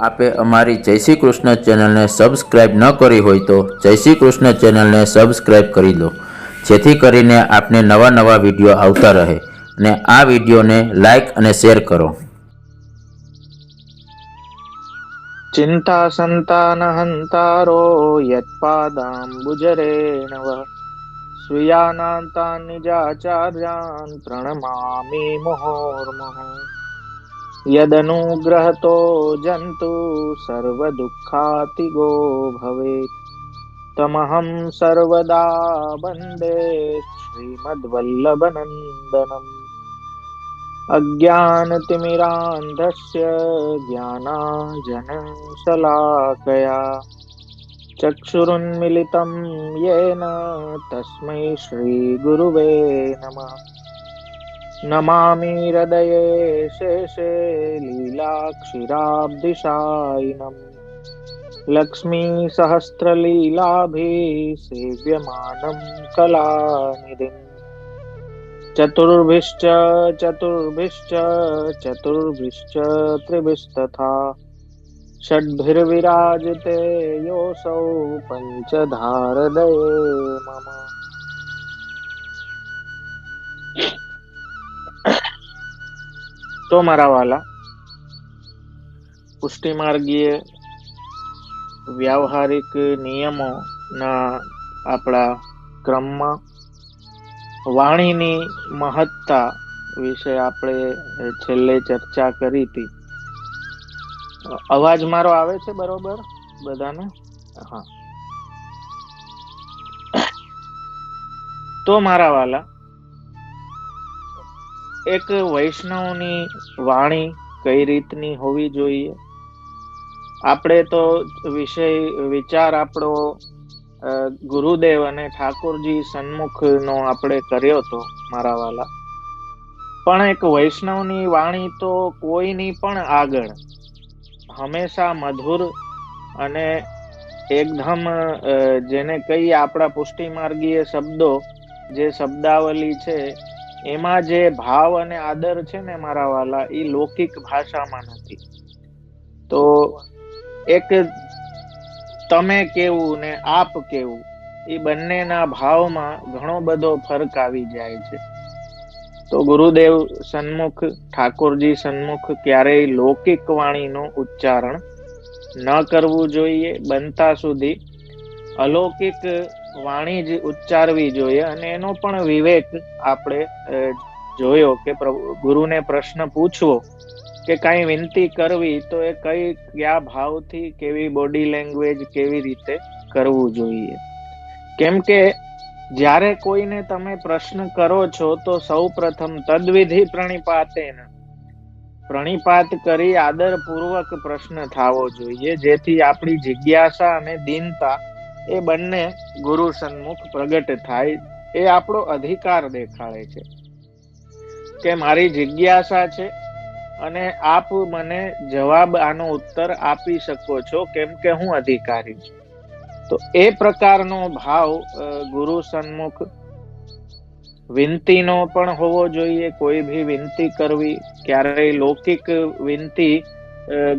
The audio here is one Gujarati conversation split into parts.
આપે અમારી જય શ્રી કૃષ્ણ ચેનલને સબસ્ક્રાઈબ ન કરી હોય તો જય શ્રી કૃષ્ણ ચેનલને સબસ્ક્રાઈબ કરી દો, જેથી કરીને આપને નવા નવા વિડીયો આવતા રહે અને આ વિડીયોને લાઈક અને શેર કરો. ચિંતા સંતાન હંતારો યત્પાદાંબુજરેણવ સ્વીયાનાંતાન નિજાચાર્યાન પ્રણમામિ મુહોર્મુહુ. યદનુગ્રહતો જંતુ સર્વ દુઃખાતિગો ભવેત તમહં સર્વદા વંદે શ્રીમદ્વલ્લભનંદનમ. અજ્ઞાનતિમિરાંધસ્ય જ્ઞાનાંજનશલાકયા ચક્ષુરુન્મિલિतं येन તસ્मै શ્રીગુરુવે નમઃ. નમામિ હૃદયે શેષે લીલાક્ષિરાબ્ધિશાયિનम् લક્ષ્મી સહસ્રલીલાભી સેવ્યમાनं કલાનિધિम्. ચતુર્ભિશ્ચ ચતુર્ભિશ્ચ ચતુર્ભિશ્ચ ત્રિભિस्तथा ષડ્ભિર્વિરાજતે યોऽસૌ પંચધારદયે મમ. તો મારા વાલા, પુષ્ટિ માર્ગીય વ્યાવહારિક નિયમો ના આપણા ક્રમમાં વાણીની મહત્તા વિશે આપણે છેલ્લે ચર્ચા કરી હતી. અવાજ મારો આવે છે બરોબર બધાને? હા. તો મારા વાલા, એક વૈષ્ણવની વાણી કઈ રીતની હોવી જોઈએ? આપણે તો વિચાર આપણો ગુરુદેવ અને ઠાકોરજી સન્મુખ નો આપણે કર્યો હતો મારા વાલા. પણ એક વૈષ્ણવની વાણી તો કોઈની પણ આગળ હંમેશા મધુર અને એકદમ જેને કઈ આપણા પુષ્ટિ માર્ગીય શબ્દો, જે શબ્દાવલી છે એમાં જે ભાવ અને આદર છે ને મારા વાલા, એ લૌકિક ભાષામાં નથી. તો એક તમે કેવું ને આપ કેવું, એ બંનેના ભાવમાં ઘણો બધો ફરક આવી જાય છે. તો ગુરુદેવ સન્મુખ, ઠાકોરજી સન્મુખ ક્યારેય લૌકિક વાણીનો ઉચ્ચારણ ન કરવું જોઈએ. બનતા સુધી અલૌકિક વાણી જ ઉચ્ચારવી જોઈએ. અને એનો પણ વિવેક આપણે જોયો કે ગુરુને પ્રશ્ન પૂછવો કે કઈ વિનંતી કરવી તો એ કયા ભાવથી, કેવી બોડી લેંગ્વેજ, કેવી રીતે કરવું જોઈએ. કેમ કે જ્યારે કોઈને તમે પ્રશ્ન કરો છો તો સૌ પ્રથમ તદ્વિધિ પ્રણિપાતેન, પ્રણિપાત કરી આદર પૂર્વક પ્રશ્ન થવો જોઈએ, જેથી આપણી જિજ્ઞાસા અને દીનતા એ બંને ગુરુ સન્મુખ પ્રગટ થાય. એ આપણો અધિકાર દેખાડે છે કે મારી જિજ્ઞાસા છે અને આપ મને જવાબ, આનો ઉત્તર આપી શકો છો કેમ કે હું અધિકારી છું. તો એ પ્રકારનો ભાવ ગુરુ સન્મુખ વિનતીનો પણ હોવો જોઈએ. કોઈ ભી વિનંતી કરવી, ક્યારેય લૌકિક વિનંતી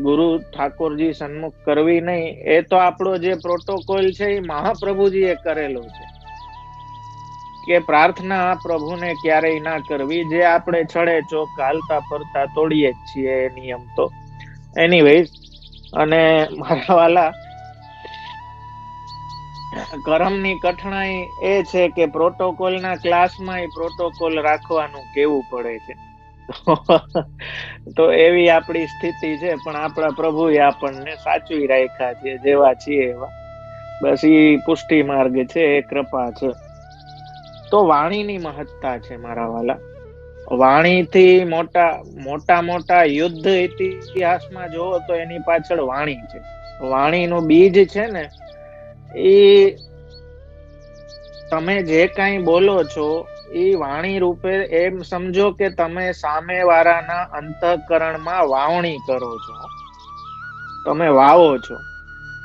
ગુરુ ઠાકોરજી સન્મુખ કરવી નહીં. એ તો આપણો જે પ્રોટોકોલ છે એ મહાપ્રભુજી એ કરેલો છે કે પ્રાર્થના પ્રભુને ક્યારેય ના કરવી, જે આપણે છડે ચોક હાલતા ફરતા તોડીએ જ છીએ એ નિયમ તો. એનીવેઝ, અને મારા વાલા, કરમની કઠણાઈ એ છે કે પ્રોટોકોલના ક્લાસમાં પ્રોટોકોલ રાખવાનું કેવું પડે છે. તો એવી આપણી સ્થિતિ છે. પણ આપણા પ્રભુએ આપણને સાચવી રાખ્યા છે જેવા છીએ એવા. બસ ઈ પુષ્ટિ માર્ગ છે, એ કૃપા છે. તો વાણીની મહત્તા છે મારા વાલા. વાણીથી મોટા યુદ્ધ ઇતિહાસમાં જોવો તો એની પાછળ વાણી છે. વાણીનું બીજ છે ને, એ તમે જે કઈ બોલો છો એ વાણી રૂપે એમ સમજો કે તમે સામે વાળાના અંતઃકરણમાં વાવણી કરો છો, તમે વાવો છો.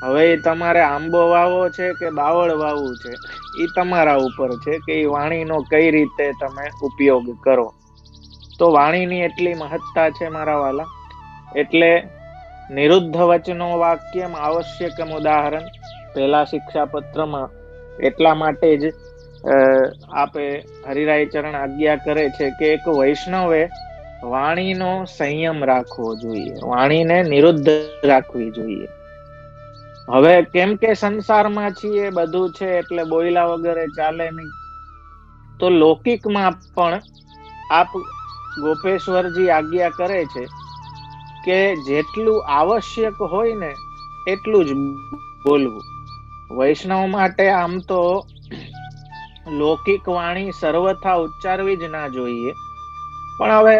હવે તમારે આંબો વાવવો છે કે બાવળ વાવવું છે, એ તમારા ઉપર છે કે એ વાણીનો કઈ રીતે તમે ઉપયોગ કરો. તો વાણીની એટલી મહત્તા છે મારા વાલા. એટલે નિરુદ્ધ વચનો વાક્યમ આવશ્યકમ ઉદાહરણ પહેલા શિક્ષાપત્રમાં એટલા માટે જ આપે હરિરાય ચરણ આજ્ઞા કરે છે કે એક વૈષ્ણવે વાણીનો સંયમ રાખવો જોઈએ, વાણીને નિરુદ્ધ રાખવી જોઈએ. હવે કેમ કે સંસારમાં છીએ, બધું છે એટલે બોયલા વગરે ચાલે નહીં. તો લૌકિકમાં પણ આપ ગોપેશ્વરજી આજ્ઞા કરે છે કે જેટલું આવશ્યક હોય ને એટલું જ બોલવું. વૈષ્ણવ માટે આમ તો લૌકિક વાણી સર્વથા ઉચ્ચારવી જ ના જોઈએ, પણ હવે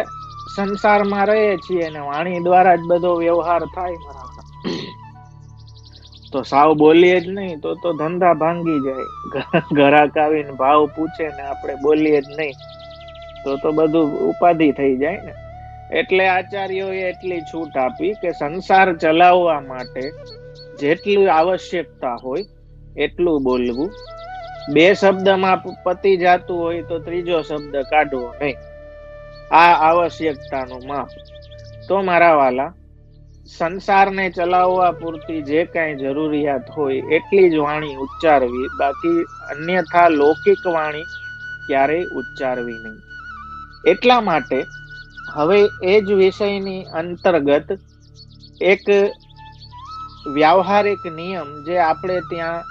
સંસારમાં રહીએ છીએ ને વાણી દ્વારા જ બધો વ્યવહાર થાય, તો સાવ બોલીએ જ નહીં તો ધંધા ભાંગી જાય. ઘરાક આવીને ભાવ પૂછે ને આપણે બોલીએ જ નહીં તો બધું ઉપાધિ થઈ જાય ને. એટલે આચાર્યોએ એટલી છૂટ આપી કે સંસાર ચલાવવા માટે જેટલું આવશ્યકતા હોય એટલું બોલવું. બે શબ્દમાં પતી જતું હોય તો ત્રીજો શબ્દ કાઢવો નહીં. આ આવશ્યકતાનું માપ. તો મારા વાલા, સંસારને ચલાવવા પૂરતી જે કાંઈ જરૂરિયાત હોય એટલી જ વાણી ઉચ્ચારવી, બાકી અન્યથા લૌકિક વાણી ક્યારેય ઉચ્ચારવી નહીં. એટલા માટે હવે એ જ વિષયની અંતર્ગત એક વ્યાવહારિક નિયમ જે આપણે ત્યાં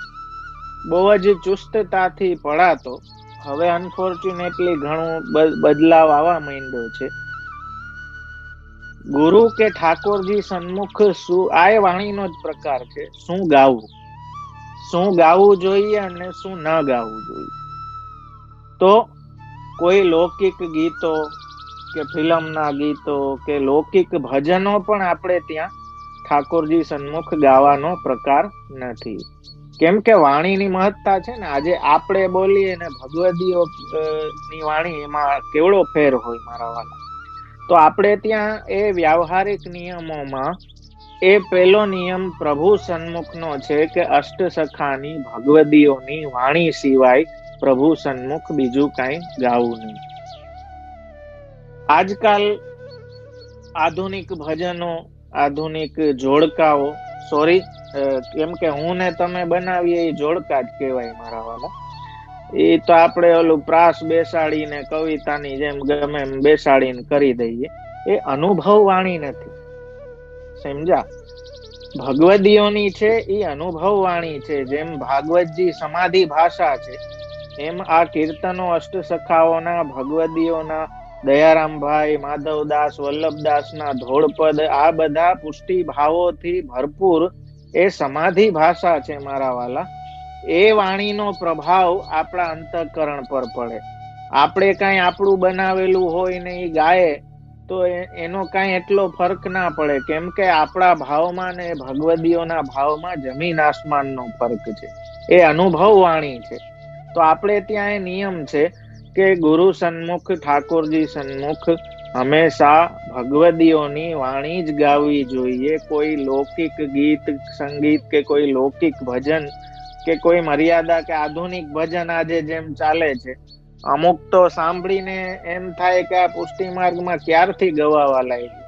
બહુ જ ચુસ્તતાથી પડાતો, હવે અનફોર્ચ્યુનેટલી ઘણું બદલાવ આવવા માંડ્યો છે. ગુરુ કે ઠાકોરજી સન્મુખ શું, આ વાણીનો જ પ્રકાર છે, શું ગાવું જોઈએ અને શું ન ગાવું જોઈએ. તો કોઈ લૌકિક ગીતો કે ફિલ્મના ગીતો કે લૌકિક ભજનો પણ આપણે ત્યાં ઠાકોરજી સન્મુખ ગાવાનો પ્રકાર નથી. કેમ કે વાણીની મહત્તા છે ને. આજે આપણે બોલીએ ને ભગવદીઓ ની વાણી, એમાં કેવડો ફેર હોય મારા વાલા. તો આપણે ત્યાં એ વ્યાવહારિક નિયમોમાં એ પેલો નિયમ પ્રભુ સન્મુખનો છે કે અષ્ટ સખાની ભગવદીઓની વાણી સિવાય પ્રભુ સન્મુખ બીજું કાંઈ ગાવું નહીં. આજકાલ આધુનિક ભજનો, આધુનિક જોડકાઓ, કેમ કે હું ને તમે બનાવીએ એ જોડકા જ કહેવાય મારા વાલા. એ તો આપણે ઓલું પ્રાસ બેસાડીને કવિતાની જેમ ગમે એમ બેસાડીને કરી દઈએ. એ અનુભવ વાણી નથી, સમજ્યા? ભગવદીઓની છે એ અનુભવ વાણી છે. જેમ ભાગવતજી સમાધિ ભાષા છે, એમ આ કીર્તનો અષ્ટ સખાઓના, ભગવદીઓના, દયારામભાઈ, માધવદાસ, વલ્લભદાસના ધોળપદ, આ બધા પુષ્ટિ ભાવોથી ભરપૂર એ સમાધિ ભાષા છે મારા વાલા. એ વાણીનો પ્રભાવ આપણા અંતઃકરણ પર પડે. આપણે કાંઈ આપણું બનાવેલું હોય ને એ ગાય તો એનો કાંઈ એટલો ફરક ના પડે, કેમ કે આપણા ભાવમાં ને ભગવદીઓના ભાવમાં જમીન આસમાનનો ફરક છે. એ અનુભવ વાણી છે. તો આપણે ત્યાં એ નિયમ છે કે ગુરુ સન્મુખ, ઠાકોરજી સન્મુખ હંમેશા ભગવદીઓની વાણી જ ગાવી જોઈએ. કોઈ લૌકિક ગીત સંગીત કે કોઈ લૌકિક ભજન કે કોઈ મર્યાદા કે આધુનિક ભજન આજે જેમ ચાલે છે, અમુક તો સાંભળીને એમ થાય કે આ પુષ્ટિ માર્ગમાં ક્યારથી ગવાવા લાગી,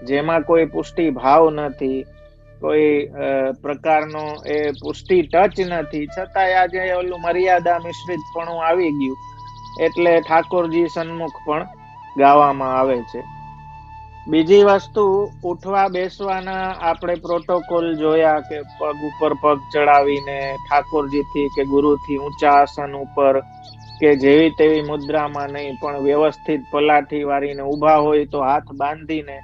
જેમાં કોઈ પુષ્ટિ ભાવ નથી, કોઈ પ્રકારનો એ પુષ્ટિ ટચ નથી, છતાંય આજે ઓલું મર્યાદા મિશ્રિતપણું આવી ગયું એટલે ઠાકોરજી સન્મુખ પણ ગાવામાં આવે છે. બીજી વસ્તુ, ઉઠવા બેસવાના આપણે પ્રોટોકોલ જોયા કે પગ ઉપર પગ ચડાવીને ઠાકોરજીથી કે ગુરુથી ઊંચા આસન ઉપર કે જેવી તેવી મુદ્રામાં નહીં, પણ વ્યવસ્થિત પલાઠી વાળીને ઊભા હોય તો હાથ બાંધીને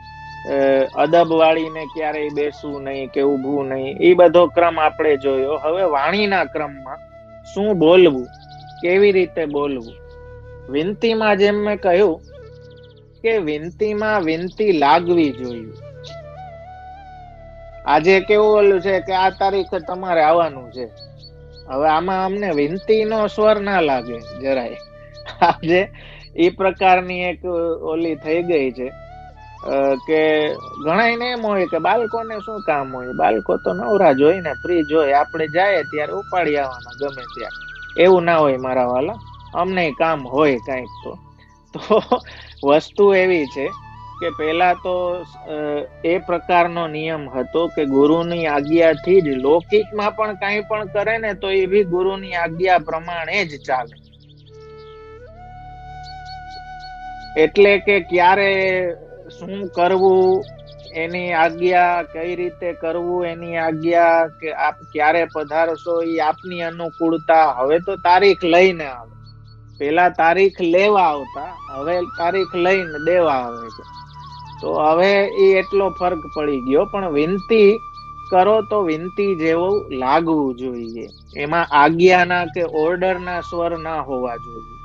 અદબ વાળીને ક્યારેય બેસવું નહીં કે ઊભું નહીં. એ બધો ક્રમ આપણે જોયો. હવે વાણીના ક્રમમાં શું બોલવું, કેવી રીતે બોલવું. વિનંતીમાં જેમ મેં કહ્યું કે વિનંતીમાં વિનંતી લાગવી જોઈએ. આજે કેવું ઓલું છે કે આ તારીખે તમારે આવવાનું છે, હવે આમાં અમને વિનંતીનો સ્વર ના લાગે જરાય. આજે એ પ્રકારની એક ઓલી થઈ ગઈ છે કે ઘણાયને એમ હોય કે બાળકોને શું કામ હોય, બાળકો તો નવરા જ હોય ને, ફ્રી જ હોય, આપણે જાય ત્યારે ઉપાડી આવવાના ગમે ત્યાં. એવું ના હોય મારા વાલા, અમને કામ હોય કાંઈક. તો વસ્તુ એવી છે કે પહેલા તો એ પ્રકારનો નિયમ હતો કે ગુરુની આજ્ઞાથી જ લૌકિકમાં પણ કાંઈ પણ કરે ને તો એ બી ગુરુની આજ્ઞા પ્રમાણે જ ચાલે. એટલે કે ક્યારે શું કરવું એની આજ્ઞા, કઈ રીતે કરવું એની આજ્ઞા, કે આપ ક્યારે પધારશો એ આપની અનુકૂળતા. હવે તો તારીખ લઈને આવે, પેલા તારીખ લેવા આવતા, હવે તારીખ લઈને દેવા આવે છે. તો હવે એ એટલો ફરક પડી ગયો. પણ વિનંતી કરો તો વિનંતી જેવું લાગવું જોઈએ, એમાં આજ્ઞાના કે ઓર્ડરના સ્વર ના હોવા જોઈએ.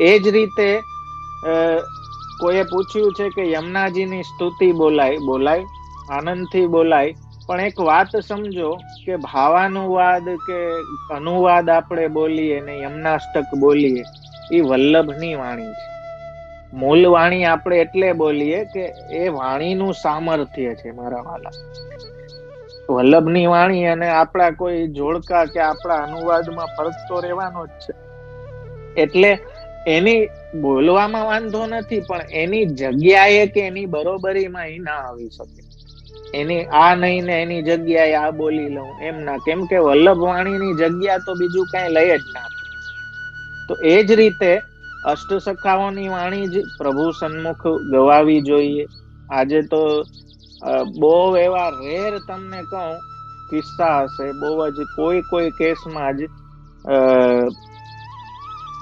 એ જ રીતે કોઈએ પૂછ્યું છે કે યમુનાજીની સ્તુતિ બોલાય, આનંદથી બોલાય, પણ એક વાત સમજો કે ભાવાનુવાદ કે અનુવાદ આપણે બોલીએ ને યમનાષ્ટક બોલીએ, એ વલ્લભની વાણી છે. મૂળ વાણી આપણે એટલે બોલીએ કે એ વાણીનું સામર્થ્ય છે મારા વાલા. વલ્લભની વાણી અને આપણા કોઈ જોડકા કે આપણા અનુવાદમાં ફરક તો રહેવાનો જ છે. એટલે એની બોલવામાં વાંધો નથી, પણ એની જગ્યાએ કે એની બરોબરીમાં એ ના આવી શકે. એની આ નહીં ને એની જગ્યાએ આ બોલી લઉં એમ ના, કેમ કે વલ્લભ વાણીની જગ્યા તો બીજું કઈ લઈ જ ના. તો એ જ રીતે અષ્ટસખાઓની વાણી જ પ્રભુ સન્મુખ ગવાવી જોઈએ. આજે તો બહુ એવા રેર તમને કહું કિસ્સા હશે, બહુ જ કોઈ કેસમાં જ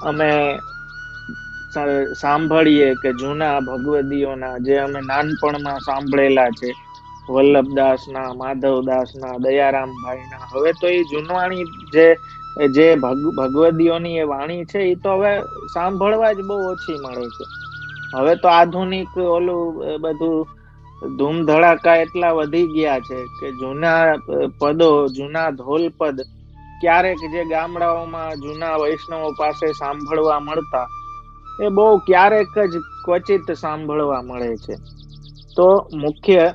અમે સાંભળીએ કે જૂના ભગવદીઓના જે અમે નાનપણમાં સાંભળેલા છે, વલ્લભદાસના, માધવદાસના, દયારામભાઈના, હવે તો એ જૂનવાણી જે ભગવદીઓની એ વાણી છે એ તો હવે સાંભળવા જ બહુ ઓછી મળે છે. હવે તો આધુનિક ઓલું બધું ધૂમ ધડાકા એટલા વધી ગયા છે કે જૂના પદો, જૂના ધોલપદ ક્યારેક જે ગામડાઓમાં જૂના વૈષ્ણવો પાસે સાંભળવા મળતા, એ બહુ ક્યારેક જ ક્વચિત સાંભળવા મળે છે. તો મુખ્ય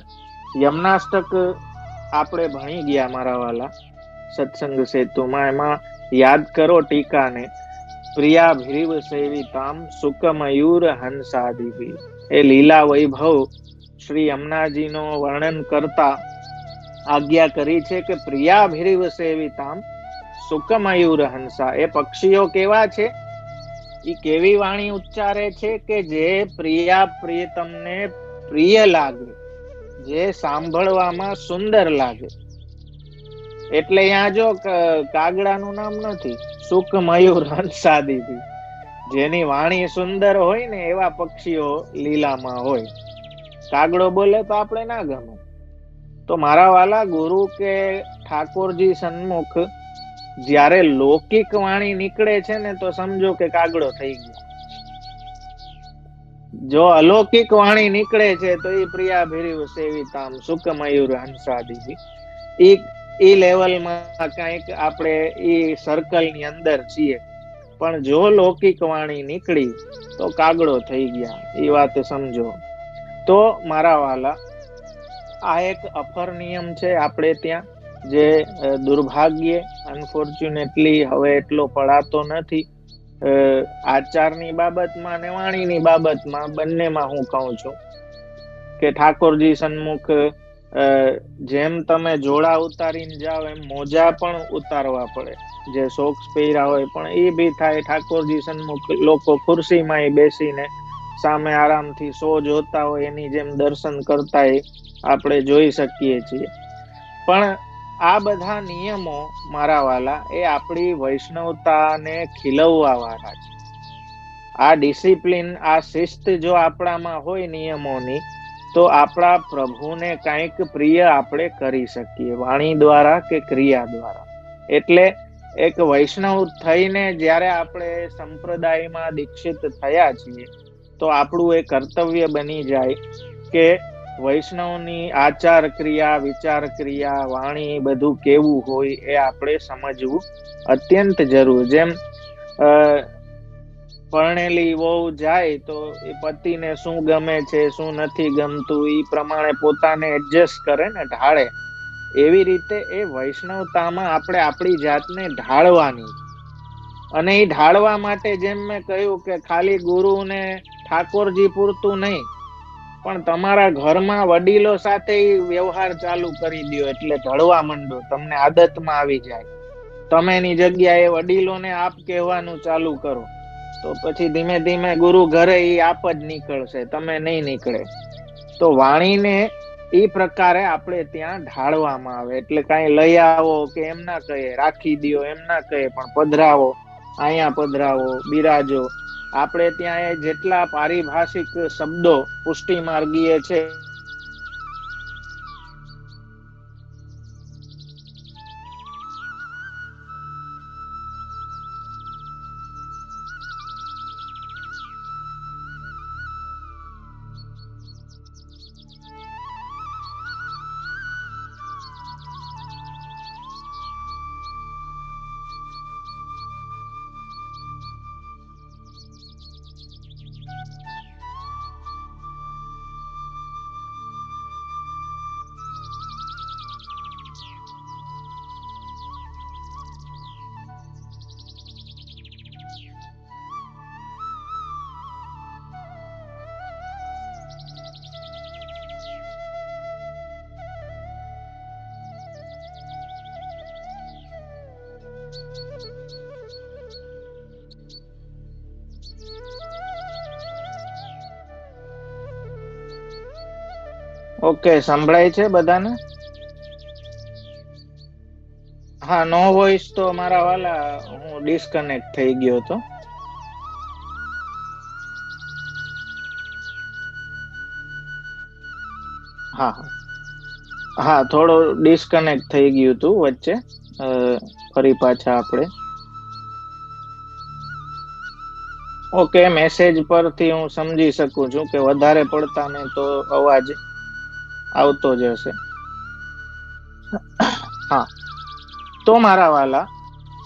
યમનાષ્ટક આપણે ભણી ગયા મારા વાલા સત્સંગ સેતુમાં, એમાં યાદ કરો ટીકાને, પ્રિયા ભીરીવ સેવિતામ સુકમયુર હંસાદિભી. એ લીલા વૈભવ શ્રી યમુનાજીનો વર્ણન કરતા આજ્ઞા કરી છે કે પ્રિયા ભીરીવ સેવિતામ સુકમયુર હંસા. એ પક્ષીઓ કેવા છે, એ કેવી વાણી ઉચ્ચારે છે કે જે પ્રિયતમને પ્રિય લાગે, જે સાંભળવામાં સુંદર લાગે. એટલે અહીંયા જો કાગડાનું નામ નથી, સુક મયુર હંસાદિભી. જેની વાણી સુંદર હોય ને એવા પક્ષીઓ લીલામાં હોય. કાગડો બોલે તો આપણે ના ગમે. તો મારા વાલા ગુરુ કે ઠાકોરજી સન્મુખ જ્યારે લૌકિક વાણી નીકળે છે ને તો સમજો કે કાગડો થઈ ગયો. જો અલૌકિક વાણી નીકળે છે તો એ પ્રિયા ભીરીવ સેવિતામ સુકમયુર હંસાદિભી. એ લેવલમાં કઈક આપણે એ સર્કલની અંદર છીએ. પણ જો લૌકિક વાણી નીકળી તો કાગડો થઈ ગયા, એ વાત સમજો. તો મારા વાલા આ એક અફર નિયમ છે આપણે ત્યાં, જે દુર્ભાગ્યે અનફોર્ચ્યુનેટલી હવે એટલો પડાતો નથી. આચારની બાબતમાં અને વાણીની બાબતમાં બંનેમાં હું કહું છું કે ઠાકોરજી સન્મુખ જેમ તમે જોડા ઉતારીને જાઓ એમ મોજા પણ ઉતારવા પડે. જે સોક્સ પહેર્યા હોય પણ એ બી થાય. ઠાકોરજી સન્મુખ લોકો ખુરશીમાં બેસીને સામે આરામથી શો જોતા હોય એની જેમ દર્શન કરતા આપણે જોઈ શકીએ છીએ. પણ આ બધા નિયમો મારા વાલા એ આપણી વૈષ્ણવતાને ખીલવવા વાળા છે. આ ડિસિપ્લિન, આ શિસ્ત જો આપણામાં હોય નિયમોની, તો આપણા પ્રભુને કંઈક પ્રિય આપણે કરી શકીએ, વાણી દ્વારા કે ક્રિયા દ્વારા. એટલે એક વૈષ્ણવ થઈને જ્યારે આપણે સંપ્રદાયમાં દીક્ષિત થયા છીએ તો આપણું એ કર્તવ્ય બની જાય કે વૈષ્ણવની આચાર ક્રિયા, વિચાર ક્રિયા, વાણી બધું કેવું હોય એ આપણે સમજવું અત્યંત જરૂર. જેમ પરણેલી વહુ જાય તો એ પતિને શું ગમે છે, શું નથી ગમતું, એ પ્રમાણે પોતાને એડજસ્ટ કરે ને, ઢાળે. એવી રીતે એ વૈષ્ણવતામાં આપણે આપણી જાતને ઢાળવાની. અને એ ઢાળવા માટે જેમ મેં કહ્યું કે ખાલી ગુરુ ને ઠાકોરજી પૂરતું નહીં, પણ તમારા ઘરમાં વડીલો સાથે વ્યવહાર ચાલુ કરી દો એટલે ઢળવા માંડો, તમને આદતમાં આવી જાય. તમે એની જગ્યાએ વડીલોને આપ કહેવાનું ચાલુ કરો તો પછી ધીમે ધીમે ગુરુ ઘરે ઈ આપ જ નીકળશે, તમે નહીં નીકળે. તો વાણીને એ પ્રકારે આપણે ત્યાં ઢાળવામાં આવે. એટલે કઈ લઈ આવો કે એમ ના કહે, રાખી દો એમ ના કહે, પણ પધરાવો, અહીંયા પધરાવો, બિરાજો. આપણે ત્યાં એ જેટલા પારિભાષિક શબ્દો પુષ્ટિ માર્ગીય છે ઓકે, સંભળાય છે બધાને? હા, નો વોઇસ તો મારા વાલા હું ડિસ્કનેક્ટ થઈ ગયો હતો. હા હા, થોડો ડિસ્કનેક્ટ થઈ ગયું હતું વચ્ચે. ફરી પાછા આપણે ઓકે, મેસેજ પરથી હું સમજી શકું છું કે વધારે પડતા ને તો અવાજ આવતો જ હશે. હા, તો મારા વાલા,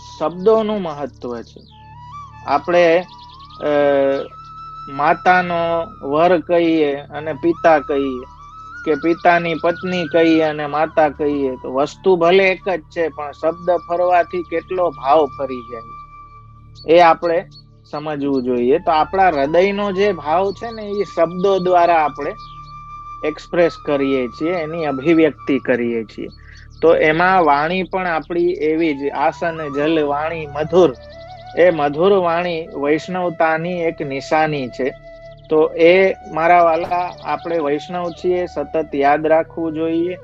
શબ્દોનું મહત્વ છે. આપણે માતાનો વર કહીએ અને પિતા કહીએ, કે પિતાની પત્ની કહીએ અને માતા કહીએ, તો વસ્તુ ભલે એક જ છે, પણ શબ્દ ફરવાથી કેટલો ભાવ ફરી જાય એ આપણે સમજવું જોઈએ. તો આપણા હૃદયનો જે ભાવ છે ને એ શબ્દો દ્વારા આપણે એક્સપ્રેસ કરીએ છીએ, એની અભિવ્યક્તિ કરીએ છીએ. તો એમાં વાણી પણ આપણી એવી જ, આસન જલ વાણી મધુર. એ મધુર વાણી વૈષ્ણવતાની એક નિશાની છે. તો એ મારા વાલા, આપણે વૈષ્ણવ છીએ, સતત યાદ રાખવું જોઈએ.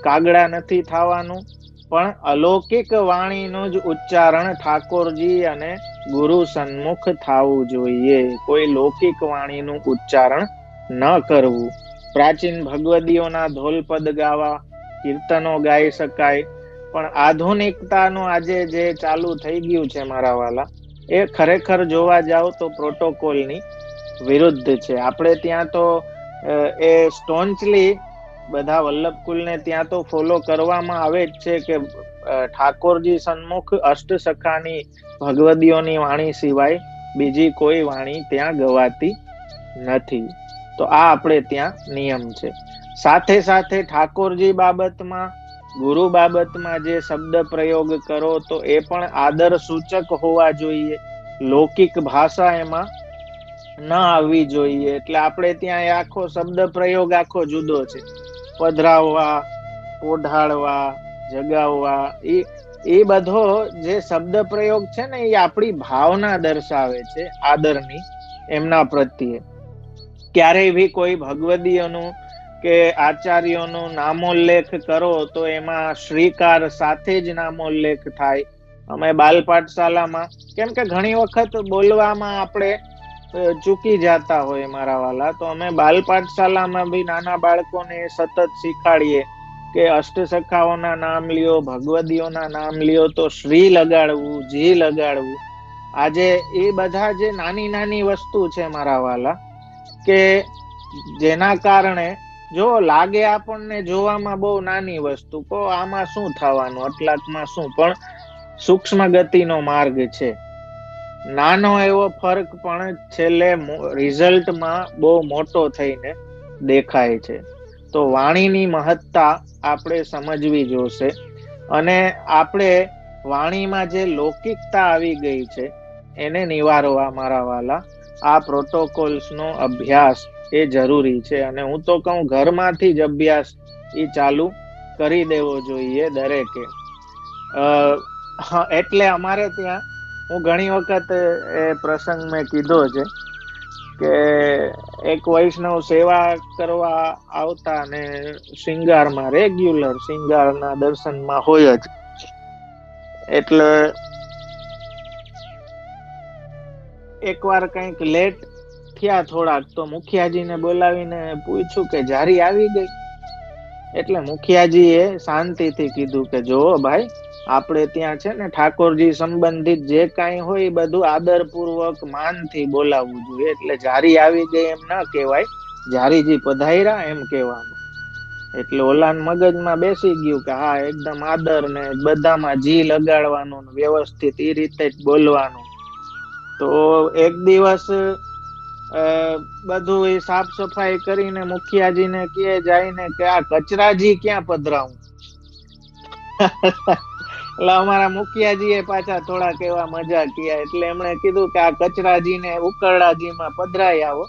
કાગડા નથી થવાનું, પણ અલૌકિક વાણીનું જ ઉચ્ચારણ ઠાકોરજી અને ગુરુ સન્મુખ થવું જોઈએ. કોઈ લૌકિક વાણીનું ઉચ્ચારણ ન કરવું. પ્રાચીન ભગવદીઓના ધોલપદ ગાવા, કીર્તનો ગાઈ શકાય, પણ આધુનિકતાનું આજે જે ચાલુ થઈ ગયું છે મારા વાલા, એ ખરેખર જોવા જાવ તો પ્રોટોકોલની વિરુદ્ધ છે. આપણે ત્યાં તો એ સ્ટોન્ચલી બધા વલ્લભકુલને ત્યાં તો ફોલો કરવામાં આવે જ છે કે ઠાકોરજી સન્મુખ અષ્ટસખાની ભગવદીઓની વાણી સિવાય બીજી કોઈ વાણી ત્યાં ગવાતી નથી. તો આ આપણે ત્યાં નિયમ છે. સાથે સાથે ઠાકોરજી બાબતમાં, ગુરુ બાબતમાં જે શબ્દ પ્રયોગ કરો તો એ પણ આદર સૂચક હોવા જોઈએ. લૌકિક ભાષા એમાં ન આવવી જોઈએ. એટલે આપણે ત્યાં આખો શબ્દ પ્રયોગ આખો જુદો છે. પધરાવવા, ઓઢાડવા, જગાવવા, એ બધો જે શબ્દ પ્રયોગ છે ને એ આપણી ભાવના દર્શાવે છે આદરની એમના પ્રત્યે. ક્યારેય બી કોઈ ભગવદીઓનું કે આચાર્યોનું નામોલ્લેખ કરો તો એમાં શ્રીકાર સાથે જ નામોલ્લેખ થાય. અમે બાલ પાઠશાલામાં, કેમ કે ઘણી વખત બોલવામાં આપણે ચૂકી જતા હોય મારા વાલા, તો અમે બાલ પાઠશાલામાં બી નાના બાળકોને સતત શીખાડીએ કે અષ્ટસખાઓના નામ લ્યો, ભગવદીઓના નામ લ્યો તો શ્રી લગાડવું, જી લગાડવું. આજે એ બધા જે નાની નાની વસ્તુ છે મારા વાલા, કે જેના કારણે જો લાગે આપણને જોવામાં બહુ નાની વસ્તુ, તો આમાં શું થવાનું, આટલાકમાં શું, પણ સૂક્ષ્મ ગતિનો માર્ગ છે. નાનો એવો ફરક પણ છેલ્લે રિઝલ્ટમાં બહુ મોટો થઈને દેખાય છે. તો વાણીની મહત્તા આપણે સમજવી જોશે. અને આપણે વાણીમાં જે લૌકિકતા આવી ગઈ છે એને નિવારવા મારા વાલા આ પ્રોટોકોલ્સ નો અભ્યાસ એ જરૂરી છે. અને હું તો કહું ઘરમાંથી જ અભ્યાસ એ ચાલુ કરી દેવો જોઈએ દરેકે. એટલે અમારે ત્યાં હું ઘણી વખત એ પ્રસંગ મેં કીધો છે કે એક વૈષ્ણવ સેવા કરવા આવતા ને શિંગારમાં રેગ્યુલર શિંગારના દર્શનમાં હોય જ. એટલે એકવાર કંઈક લેટ થયા થોડાક, તો મુખિયાજીને બોલાવીને પૂછ્યું કે જારી આવી ગઈ? એટલે મુખિયાજી એ શાંતિથી કીધું કે જોવો ભાઈ, આપણે ત્યાં છે ને ઠાકોરજી સંબંધિત જે કાંઈ હોય એ બધું આદરપૂર્વક માનથી બોલાવવું જોઈએ. એટલે જારી આવી ગઈ એમ ના કહેવાય, જારીજી પધાર્યા એમ કહેવાનું. એટલે ઓલાન મગજમાં બેસી ગયું કે હા, એકદમ આદર ને બધામાં જી લગાડવાનું, વ્યવસ્થિત એ રીતે જ બોલવાનું. તો એક દિવસ બધું એ સાફ સફાઈ કરીને મુખિયાજીને કહે જઈને કે આ કચરાજી ક્યાં પધરાવું? એટલે અમારા મુખિયાજી એ પાછા થોડાક એવા મજા કિયા. એટલે એમણે કીધું કે આ કચરાજીને ઉકરડાજીમાં પધરાઈ આવો.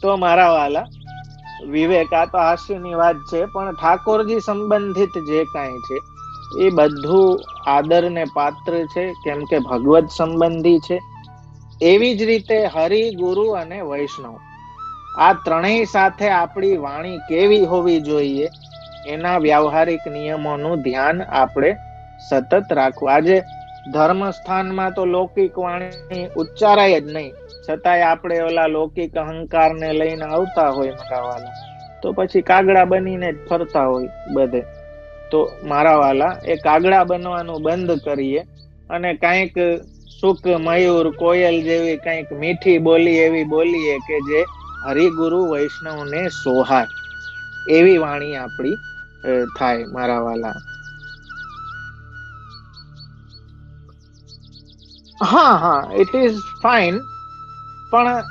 તો મારા વાલા વિવેક, આ તો હાસ્યની વાત છે, પણ ઠાકોરજી સંબંધિત જે કાંઈ છે એ બધું આદરને પાત્ર છે, કેમ કે ભગવત સંબંધી છે. એવી જ રીતે હરિ, ગુરુ અને વૈષ્ણવ, આ ત્રણેય સાથે આપણી વાણી કેવી હોવી જોઈએ એના વ્યવહારિક નિયમોનું ધ્યાન આપણે સતત રાખવું. આજે ધર્મ સ્થાનમાં તો લૌકિક વાણી ઉચ્ચારાય જ નહીં, છતાંય આપણે ઓલા લૌકિક અહંકારને લઈને આવતા હોય મારા વાલા, તો પછી કાગડા બનીને જ ફરતા હોય બધે. તો મારા વાલા, એ કાગડા બનવાનું બંધ કરીએ અને કાંઈક સુખ, મયુર, કોયલ જેવી કંઈક મીઠી બોલી એવી બોલીએ કે જે હરિગુરુ વૈષ્ણવને સોહાય, એવી વાણી આપણી થાય મારા વાલા. હા હા, ઇટ ઇઝ ફાઇન. પણ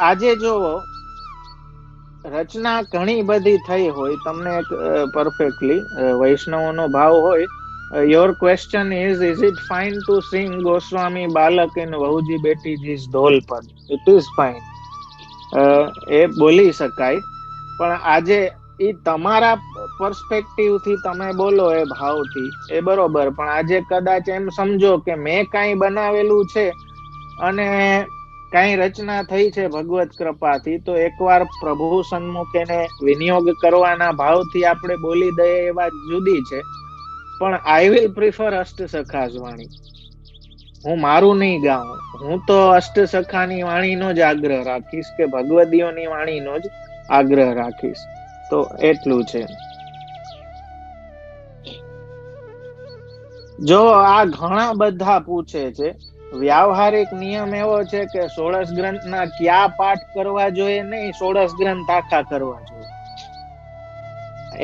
આજે જો રચના ઘણી બધી થઈ હોય, તમને એક પરફેક્ટલી વૈષ્ણવનો ભાવ હોય, your question is it fine to sing Goswami balak in Vahuji બેટી જીસ ઢોલ પર? ઇટ ઇઝ ફાઇન, એ બોલી શકાય. પણ આજે એ તમારા પર્સપેક્ટિવ થી તમે બોલો એ ભાવથી, એ બરોબર. પણ આજે કદાચ એમ સમજો કે મેં કાંઈ બનાવેલું છે અને કાંઈ રચના થઈ છે ભગવત કૃપાથી, તો એકવાર પ્રભુ સન્મુખ એને વિનિયોગ કરવાના ભાવથી આપણે બોલી દઈએ એ વાત જુદી છે. પણ આઈ વિલ પ્રિફર અષ્ટસખા વાણી. હું મારું નહીં ગાઉં, હું તો અષ્ટસખાની વાણીનો જ આગ્રહ રાખીશ, કે ભગવદીઓની વાણીનો જ આગ્રહ રાખીશ. તો એટલું છે. જો આ ઘણા બધા પૂછે છે, વ્યાવહારિક નિયમ એવો છે કે 16 ગ્રંથના કયા પાઠ કરવા જોઈએ નહીં, 16 ગ્રંથ આખા કરવા જોઈએ.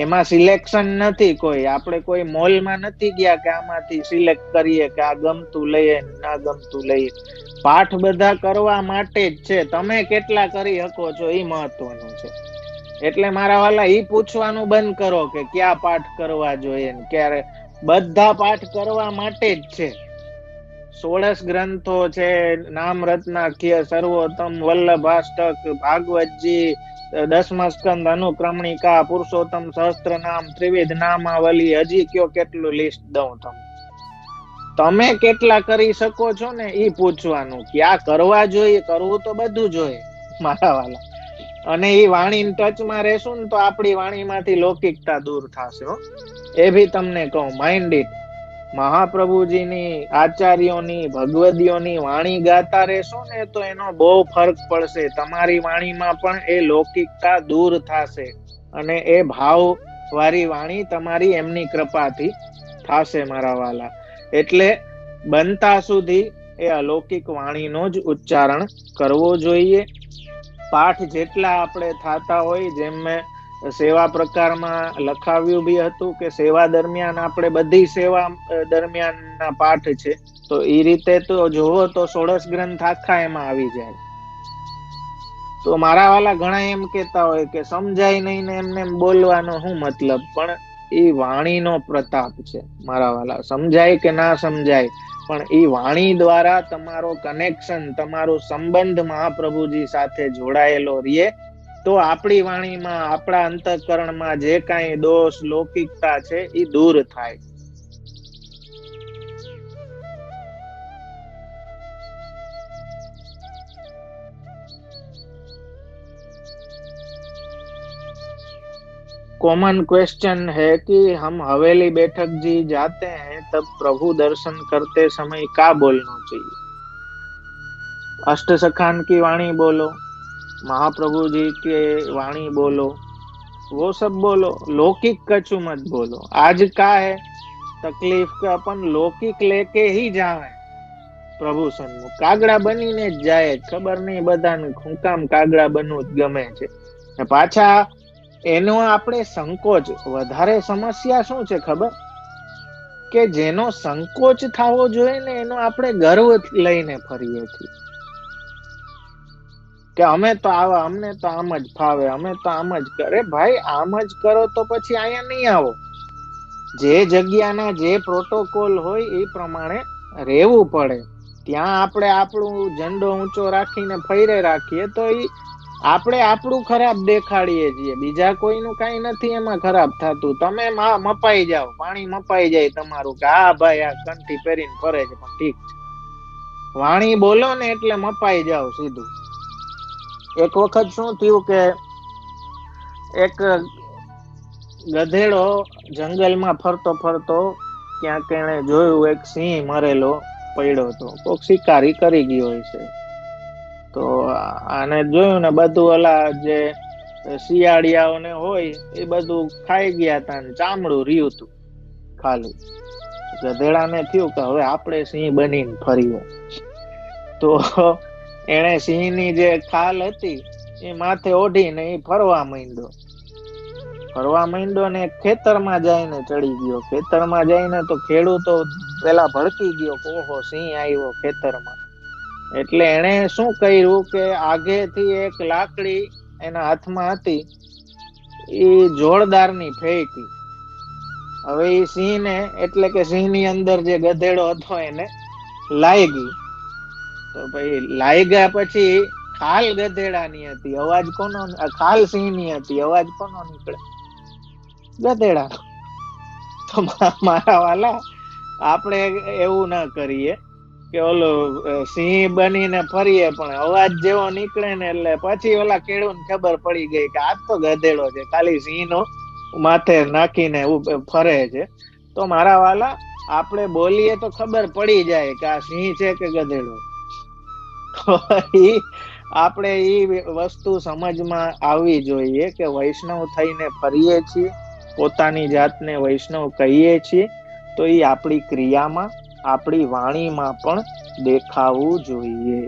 એમાં સિલેક્શન નથી કોઈ. આપણે કોઈ મોલમાં નથી ગયા કે આમાંથી સિલેક્ટ કરીએ કે આ ગમતું લઈએ ના ગમતું લઈએ. પાઠ બધા કરવા માટે જ છે. તમે કેટલા કરી શકો છો એ મહત્વનું છે. એટલે મારા વાલા, ઈ પૂછવાનું બંધ કરો કે કયા પાઠ કરવા જોઈએ ને ક્યારે. બધા પાઠ કરવા માટે જ છે. 16 ગ્રંથો છે, નામ રત્નાખ્ય, સર્વોત્તમ, વલ્લભાષ્ટક, ભાગવતજી, 10મા સ્કંદ, અનુક્રમણિકા, પુરુષોત્તમ સહસ્ત્ર નામ, ત્રિવિધ નામાવલી, હજી કયો કેટલું લિસ્ટ દઉં તમને. તમે કેટલા કરી શકો છો ને ઈ પૂછવાનું. ક્યાં કરવા જોઈએ? કરવું તો બધું જોઈએ મારા વાલા. અને ઈ વાણી ટચમાં રહેશું ને તો આપણી વાણીમાંથી લૌકિકતા દૂર થશે. એ ભી તમને કહું, માઇન્ડ ઇટ. મહાપ્રભુજીની, આચાર્યોની, ભગવદીઓની વાણી ગાતા રહેશો ને તો એનો બહુ ફરક પડશે. તમારી વાણીમાં પણ એ લૌકિકતા દૂર થશે અને એ ભાવ વાળી વાણી તમારી એમની કૃપાથી થશે મારા વાલા. એટલે બનતા સુધી એ અલૌકિક વાણીનો જ ઉચ્ચારણ કરવો જોઈએ. પાઠ જેટલા આપણે થતા હોય, જેમ મેં સેવા પ્રકારમાં લખાવ્યું બી હતું કે સેવા દરમિયાન આપણે બધી સેવા દરમિયાનના પાઠ છે, તો એ રીતે તો જોવો તો 16 ગ્રંથ આખા એમાં આવી જાય. તો મારા વાલા ઘણા એમ કેતા હોય કે સમજાય નહીં ને એમને એમ બોલવાનો શું મતલબ? પણ એ વાણીનો પ્રતાપ છે મારા વાલા. સમજાય કે ના સમજાય, પણ એ વાણી દ્વારા તમારો કનેક્શન, તમારો સંબંધ મહાપ્રભુજી સાથે જોડાયેલો રહીએ તો આપણી વાણીમાં, આપણા અંતઃકરણમાં જે કાંઈ દોષ, લૌકિકતા છે એ દૂર થાય. कॉमन क्वेश्चन है कि हम हवेली बैठक जी जाते हैं तब प्रभु दर्शन करते समय क्या बोलना चाहिए? अष्ट सखान की वाणी बोलो, महाप्रभु जी के वाणी बोलो, वो सब बोलो, लौकिक कछु मत बोलो. आज का है तकलीफ के अपन लौकिक लेके ही जावे प्रभु सन्मुख. कागड़ा बनीने ज जाए, खबर नहीं बधाने હું કામ કાગડા બનવું જ ગમે છે. પાછા એનો આપણે સંકોચ, વધારે સમસ્યા શું છે ખબર? કે જેનો સંકોચ થવો જોઈએ ને એનો આપણે ગર્વ લઈને ફરીએ છીએ કે અમે તો આવા, અમને તો આમ જ ફાવે, અમે તો આમ જ કરે. ભાઈ આમ જ કરો તો પછી અહીંયા નહીં આવો. જે જગ્યાના જે પ્રોટોકોલ હોય એ પ્રમાણે રહેવું પડે. ત્યાં આપણે આપણું ઝંડો ઊંચો રાખીને ફૈરે રાખીએ તો એ આપણે આપણું ખરાબ દેખાડીએ છીએ, બીજા કોઈનું કઈ નથી એમાં ખરાબ થતું. તમે મપાઈ જાઓ, પાણી મપાઈ જાય તમારું કે હા ભાઈ આ કંઠી પહેરીને ફરે છે, પણ ઠીક છે. વાણી બોલો ને એટલે મપાઈ જાઓ સીધું. એક વખત શું થયું કે એક ગધેડો જંગલમાં ફરતો ફરતો ક્યાંક એને જોયું એક સિંહ મરેલો પડ્યો હતો. કોક શિકારી કરી ગયો હોય છે. તો આને જોયું ને બધું ઓલા જે શિયાળિયાઓને હોય એ બધું ખાઈ ગયા હતા ને ચામડું રહ્યું હતું ખાલી. ગધેડાને થયું કે હવે આપણે સિંહ બનીને ફરીએ. તો એને સિંહની જે ખાલ હતી એ માથે ઓઢીને એ ફરવા માંડ્યો ને ખેતરમાં જઈને ચડી ગયો. ખેતરમાં જઈને તો ખેડૂતો પેલા ભડકી ગયો કે ઓહો સિંહ આવ્યો ખેતરમાં. એટલે એને શું કર્યું કે આગેથી એક લાકડી એના હાથમાં હતી એ જોરદારની ફેંકી. હવે એ સિંહને, એટલે કે સિંહની અંદર જે ગધેડો હતો એને લાગી. તો ભાઈ લાગ્યા પછી ખાલ ગધેડાની હતી, અવાજ કોનો? ખાલ સિંહની હતી, અવાજ કોનો નીકળે? ગધેડા. તો મારા વાલા આપણે એવું ના કરીએ કે ઓલો સિંહ બનીને ફરીએ પણ અવાજ જેવો નીકળે ને એટલે પછી ઓલા ખેડૂતને ખબર પડી ગઈ કે આ તો ગધેડો છે, ખાલી સિંહનો માથે નાખીને ફરે છે. તો મારા વાલા આપણે બોલીએ તો ખબર પડી જાય કે આ સિંહ છે કે ગધેડો. આપણે ઈ વસ્તુ સમજમાં આવવી જોઈએ કે વૈષ્ણવ થઈને ફરીએ છીએ, પોતાની જાતને વૈષ્ણવ કહીએ છીએ તો એ આપણી ક્રિયામાં, આપણી વાણીમાં પણ દેખાવું જોઈએ.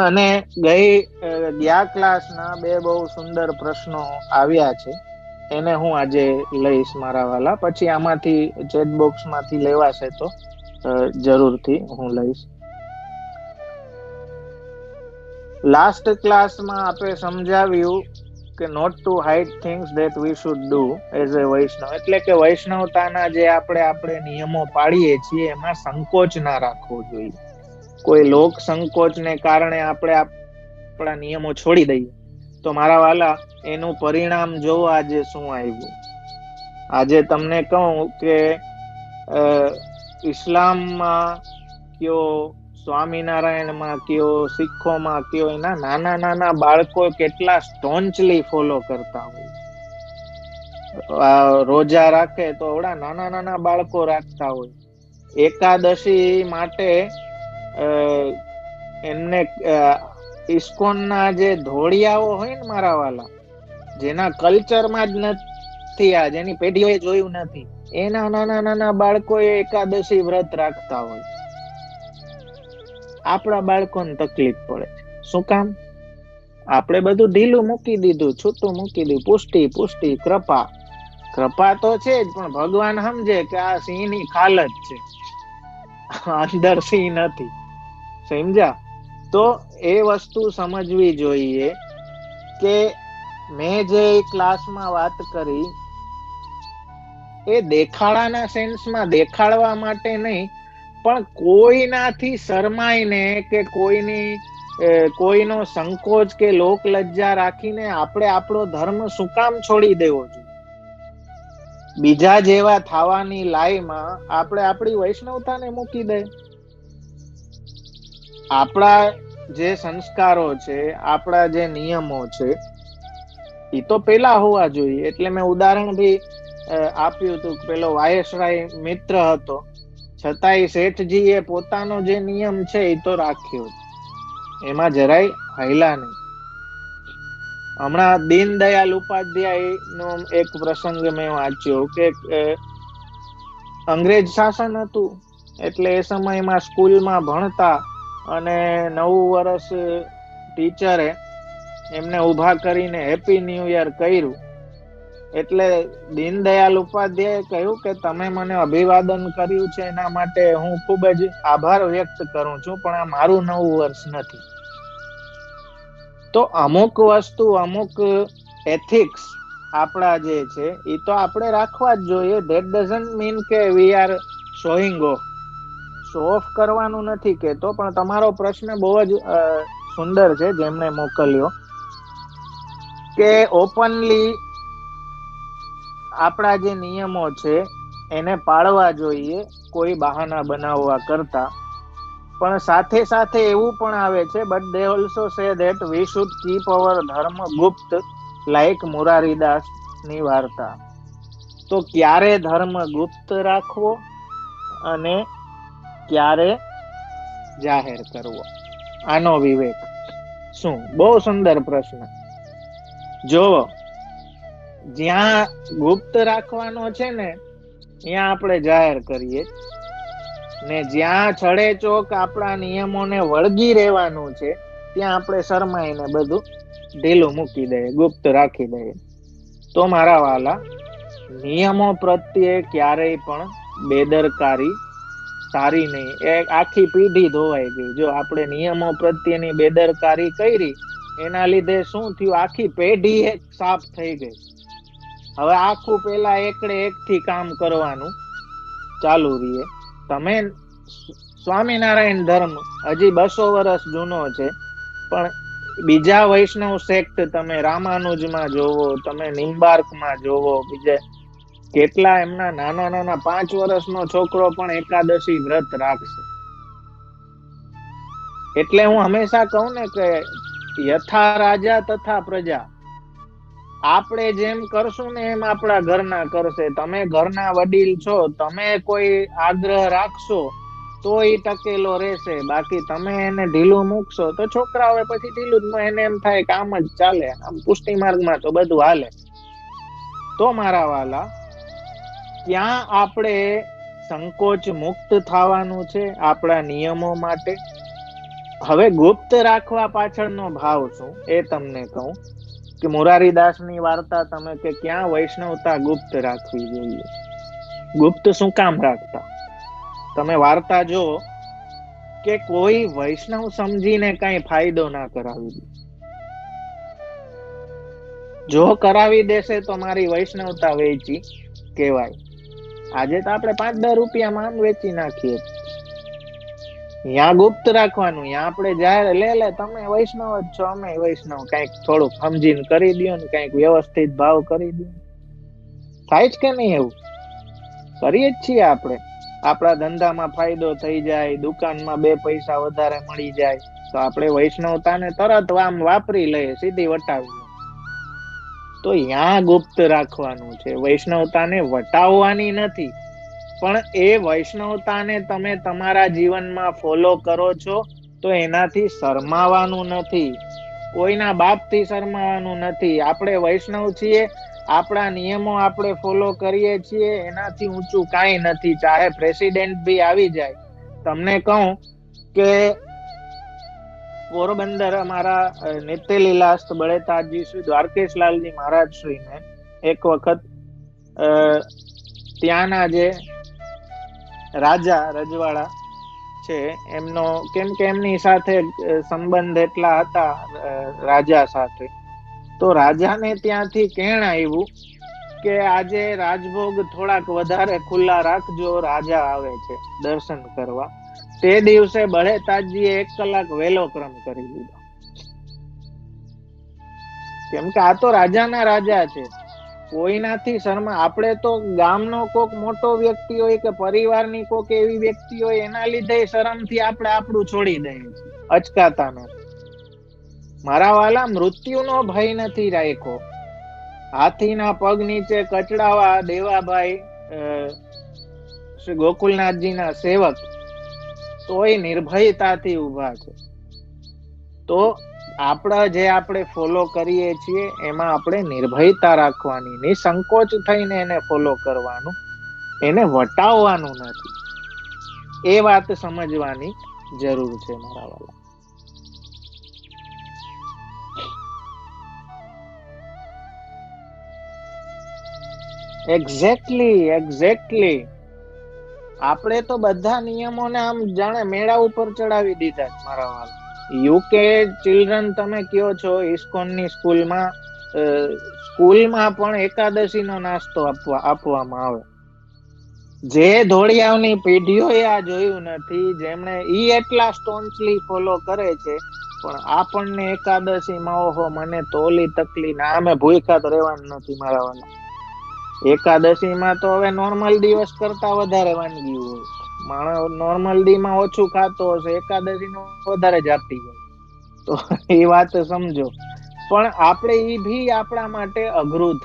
અને ગયા ક્લાસના બે બહુ સુંદર પ્રશ્નો આવ્યા છે, એને હું આજે લઈશ મારા વાલા. પછી આમાંથી ચેટ બોક્સમાંથી લેવાશે તો જરૂરથી હું લઈશ. લાસ્ટ ક્લાસમાં આપણે સમજાવ્યું કે not to hide things that we should do as a Vaishnav. એટલે કે વૈષ્ણવતાના જે આપણે નિયમો પાડીએ છીએ એમાં સંકોચ ના રાખવો જોઈએ. કોઈ લોક સંકોચને કારણે આપણે આપણા નિયમો છોડી દઈએ તો મારા વાલા એનું પરિણામ જોવો આજે શું આવ્યું. આજે તમને કહું કે ઇસ્લામમાં કયો, સ્વામિનારાયણમાં કયો, શીખોમાં કયો, એના નાના નાના બાળકો કેટલા સ્ટોન્ચલી ફોલો કરતા હોય. રોજા રાખે તો ઓડા નાના નાના બાળકો રાખતા હોય. એકાદશી માટે એમને ઇસ્કોનના જે ધોળિયાઓ હોય ને મારા વાલા, જેના કલ્ચરમાં જ નથી, આ જેની પેઢીઓએ જોયું નથી, એના નાના નાના બાળકો એકાદશી વ્રત રાખતા હોય. આપણા બાળકોને તકલીફ પડે. શું કામ? આપણે બધું ઢીલું મૂકી દીધું, છૂટું મૂકી દીધું. પુષ્ટિ પુષ્ટિ કૃપા તો છે જ, પણ ભગવાન સમજે કે આ સિંહની ખાલ જ છે, અંદર સિંહ નથી. સમજ્યા? તો એ વસ્તુ સમજવી જોઈએ કે મેં જે ક્લાસમાં વાત કરી એ દેખાડાના સેન્સમાં દેખાડવા માટે નહીં, પણ કોઈનાથી શરમાઈને કે કોઈનો સંકોચ કે લોક લજ્જા રાખીને આપણે આપણો ધર્મ શું કામ છોડી દેવો જોઈએ? બીજા જેવા થવાની લાઈમાં આપણે આપણી વૈષ્ણવતાને મૂકી દે. આપણા જે સંસ્કારો છે, આપણા જે નિયમો છે, એ તો પેલા હોવા જોઈએ. એટલે મેં ઉદાહરણ બી આપ્યું હતું. પેલો વાયસરાય મિત્ર હતો, છતાંય શેઠજી એ પોતાનો જે નિયમ છે એ તો રાખ્યો, એમાં જરાય હાયલા નહીં. હમણાં દીનદયાલ ઉપાધ્યાય નો એક પ્રસંગ મેં વાંચ્યો કે અંગ્રેજ શાસન હતું, એટલે એ સમયમાં સ્કૂલમાં ભણતા અને 9 વર્ષ ટીચરે એમને ઉભા કરીને હેપી ન્યુ યર કર્યું. એટલે દીનદયાલ ઉપાધ્યાયે કહ્યું કે તમે મને અભિવાદન કર્યું છે એના માટે હું ખૂબ જ આભાર વ્યક્ત કરું છું, પણ આ મારું 9 વર્ષ નથી. તો અમુક વસ્તુ, અમુક એથિક્સ આપણા જે છે એ તો આપણે રાખવા જ જોઈએ. ધેટ ડઝન્ટ મીન કે we are showing of. Show of કરવાનું નથી કેતો, પણ તમારો પ્રશ્ન બહુ જ સુંદર છે જેમને મોકલ્યો, કે ઓપનલી આપણા જે નિયમો છે એને પાળવા જોઈએ કોઈ બહાના બનાવવા કરતા. પણ સાથે સાથે એવું પણ આવે છે, but they also say that we should keep અવર ધર્મ ગુપ્ત, લાઈક મોરારીદાસ ની વાર્તા. તો ક્યારે ધર્મ ગુપ્ત રાખવો અને ક્યારે જાહેર કરવો, આનો વિવેક શું? બહુ સુંદર પ્રશ્ન. જો જ્યાં ગુપ્ત રાખવાનો છે ને ત્યાં આપણે જાહેર કરીએ, ને જ્યાં છડે ચોક આપણા નિયમોને વળગી રહેવાનું છે ત્યાં આપણે શરમાઈને બધું ઢીલું મૂકી દઈએ, ગુપ્ત રાખી દઈએ. તો મારા વાલા, નિયમો પ્રત્યે ક્યારેય પણ બેદરકારી સારી નહીં. એ આખી પેઢી ધોવાઈ ગઈ. જો આપણે નિયમો પ્રત્યેની બેદરકારી કરી, એના લીધે શું થયું? આખી પેઢી એક સાફ થઈ ગઈ. હવે આખું પેલા એકડે એકથી કામ કરવાનું ચાલુ રહીએ. તમે સ્વામિનારાયણ ધર્મ હજી 200 વર્ષ જૂનો છે, પણ બીજા વૈષ્ણવ સેક્ટ તમે રામાનુજમાં જોવો, તમે નિમ્બાર્કમાં જોવો, બીજે કેટલા એમના નાના નાના 5 વર્ષનો છોકરો પણ એકાદશી વ્રત રાખશે. એટલે હું હંમેશા કહું ને કે યથા રાજા તથા પ્રજા. આપણે જેમ કરશું ને એમ આપણા ઘરના કરશે. તમે ઘરના વડીલ છો, તમે કોઈ આગ્રહ રાખશો તો એ ટકેલો રહેશે. બાકી તમે એને ઢીલું મૂકશો તો છોકરાઓ પછી ઢીલું જ, એને એમ થાય કે આમ જ ચાલે, આમ પુષ્ટિ માર્ગમાં તો બધું હાલે. તો મારા વાલા, ત્યાં આપણે સંકોચ મુક્ત થવાનું છે આપણા નિયમો માટે. હવે ગુપ્ત રાખવા પાછળનો ભાવ શું એ તમને કહું, કે મોરારીદાસની વાર્તા તમે કે ક્યાં વૈષ્ણવતા ગુપ્ત રાખવી જોઈએ. ગુપ્ત શું કામ રાખતા? તમે વાર્તા જો કે કોઈ વૈષ્ણવ સમજીને કઈ ફાયદો ના કરાવી દે. જો કરાવી દેશે તો મારી વૈષ્ણવતા વેચી કહેવાય. આજે તો આપણે 5-10 રૂપિયામાં આમ વેચી નાખીએ. ત્યાં ગુપ્ત રાખવાનું, ત્યાં આપણે જાહેર લે તમે વૈષ્ણવ જ છો, અમે વૈષ્ણવ, કઈક થોડુંક સમજીને કરી દો ને, કઈક વ્યવસ્થિત ભાવ કરી દો. થાય જ કે નહીં? એવું કરીએ જ છીએ આપણે. આપણા ધંધામાં ફાયદો થઈ જાય, દુકાનમાં 2 પૈસા વધારે મળી જાય તો આપણે વૈષ્ણવતાને તરત આમ વાપરી લઈએ, સીધી વટાવી. તો ત્યાં ગુપ્ત રાખવાનું છે. વૈષ્ણવતાને વટાવવાની નથી, પણ એ વૈષ્ણવતાને તમે તમારા જીવનમાં ફોલો કરો છો તો એનાથી શરમાવાનું નથી, કોઈના બાપથી શરમાવાનું નથી. આપણે વૈષ્ણવ છીએ, આપણા નિયમો આપણે ફોલો કરીએ છીએ, એનાથી ઊંચું કાંઈ નથી. ચાહે પ્રેસિડેન્ટ બી આવી જાય. તમને કહું કે પોરબંદર અમારા નિત્ય લીલાસ્ત બળેતાજી શ્રી દ્વારકેશલાલજી મહારાજ શ્રીને એક વખત ત્યાંના જે રાજા રજવાડા છે એમનો, કેમ કે એમની સાથે સંબંધ એટલા હતા રાજા સાથે, તો રાજાને ત્યાંથી કેણ આવ્યું કે આજે રાજભોગ થોડાક વધારે ખુલ્લા રાખજો, રાજા આવે છે દર્શન કરવા. તે દિવસે બળેતાજીએ 1 કલાક વહેલો ક્રમ કરી દીધો, કેમ કે આ તો રાજાના રાજા છે, કોઈનાથી શરમા. આપણે તો ગામનો કોક મોટો વ્યક્તિ હોય કે પરિવારની કોક એવી વ્યક્તિ હોય એના લીધે શરમથી આપણે આપણું છોડી દઈએ છીએ, અચકાતા નથી. મારા વાલા, મૃત્યુનો ભય નથી રાખ્યો. હાથીના પગ નીચે કચડાવા દેવાભાઈ શ્રી ગોકુલનાથજીના સેવક તોય નિર્ભયતાથી ઉભા છે. તો આપણે ફોલો કરીએ છીએ એમાં આપણે નિર્ભયતા રાખવાની, નિસંકોચ થઈને એને ફોલો કરવાનું, એને વટાવવાનું નથી. એ વાત સમજવાની જરૂર છે મારા વાલા. એક્ઝેક્ટલી. આપણે તો બધા નિયમોને આમ જાણે મેળા ઉપર ચડાવી દીધા છે મારા વાલા. યુકે ચિલ્ડ્રન તમે કયો છો, ઇસ્કોનની સ્કૂલમાં પણ એકાદશીનો નાસ્તો આપવામાં આવે. જે ધોળિયાઓની પેઢીઓએ આ જોયું નથી, જેમણે એટલા સ્ટોન્સલી ફોલો કરે છે, પણ આપણને એકાદશીમાં ઓહો મને તો ઓલી તકલીફ, અમે ભૂખ્યા તો રહેવાનું નથી મારા વાલા. એકાદશીમાં તો હવે નોર્મલ દિવસ કરતા વધારે વાનગી હોય. માણસ નોર્મલ દી માં ઓછું ખાતો હશે, એકાદશી નું વધારે જાતી હોય. તો એ વાત સમજો. પણ આપણે એ ભી આપણા માટે અઘરું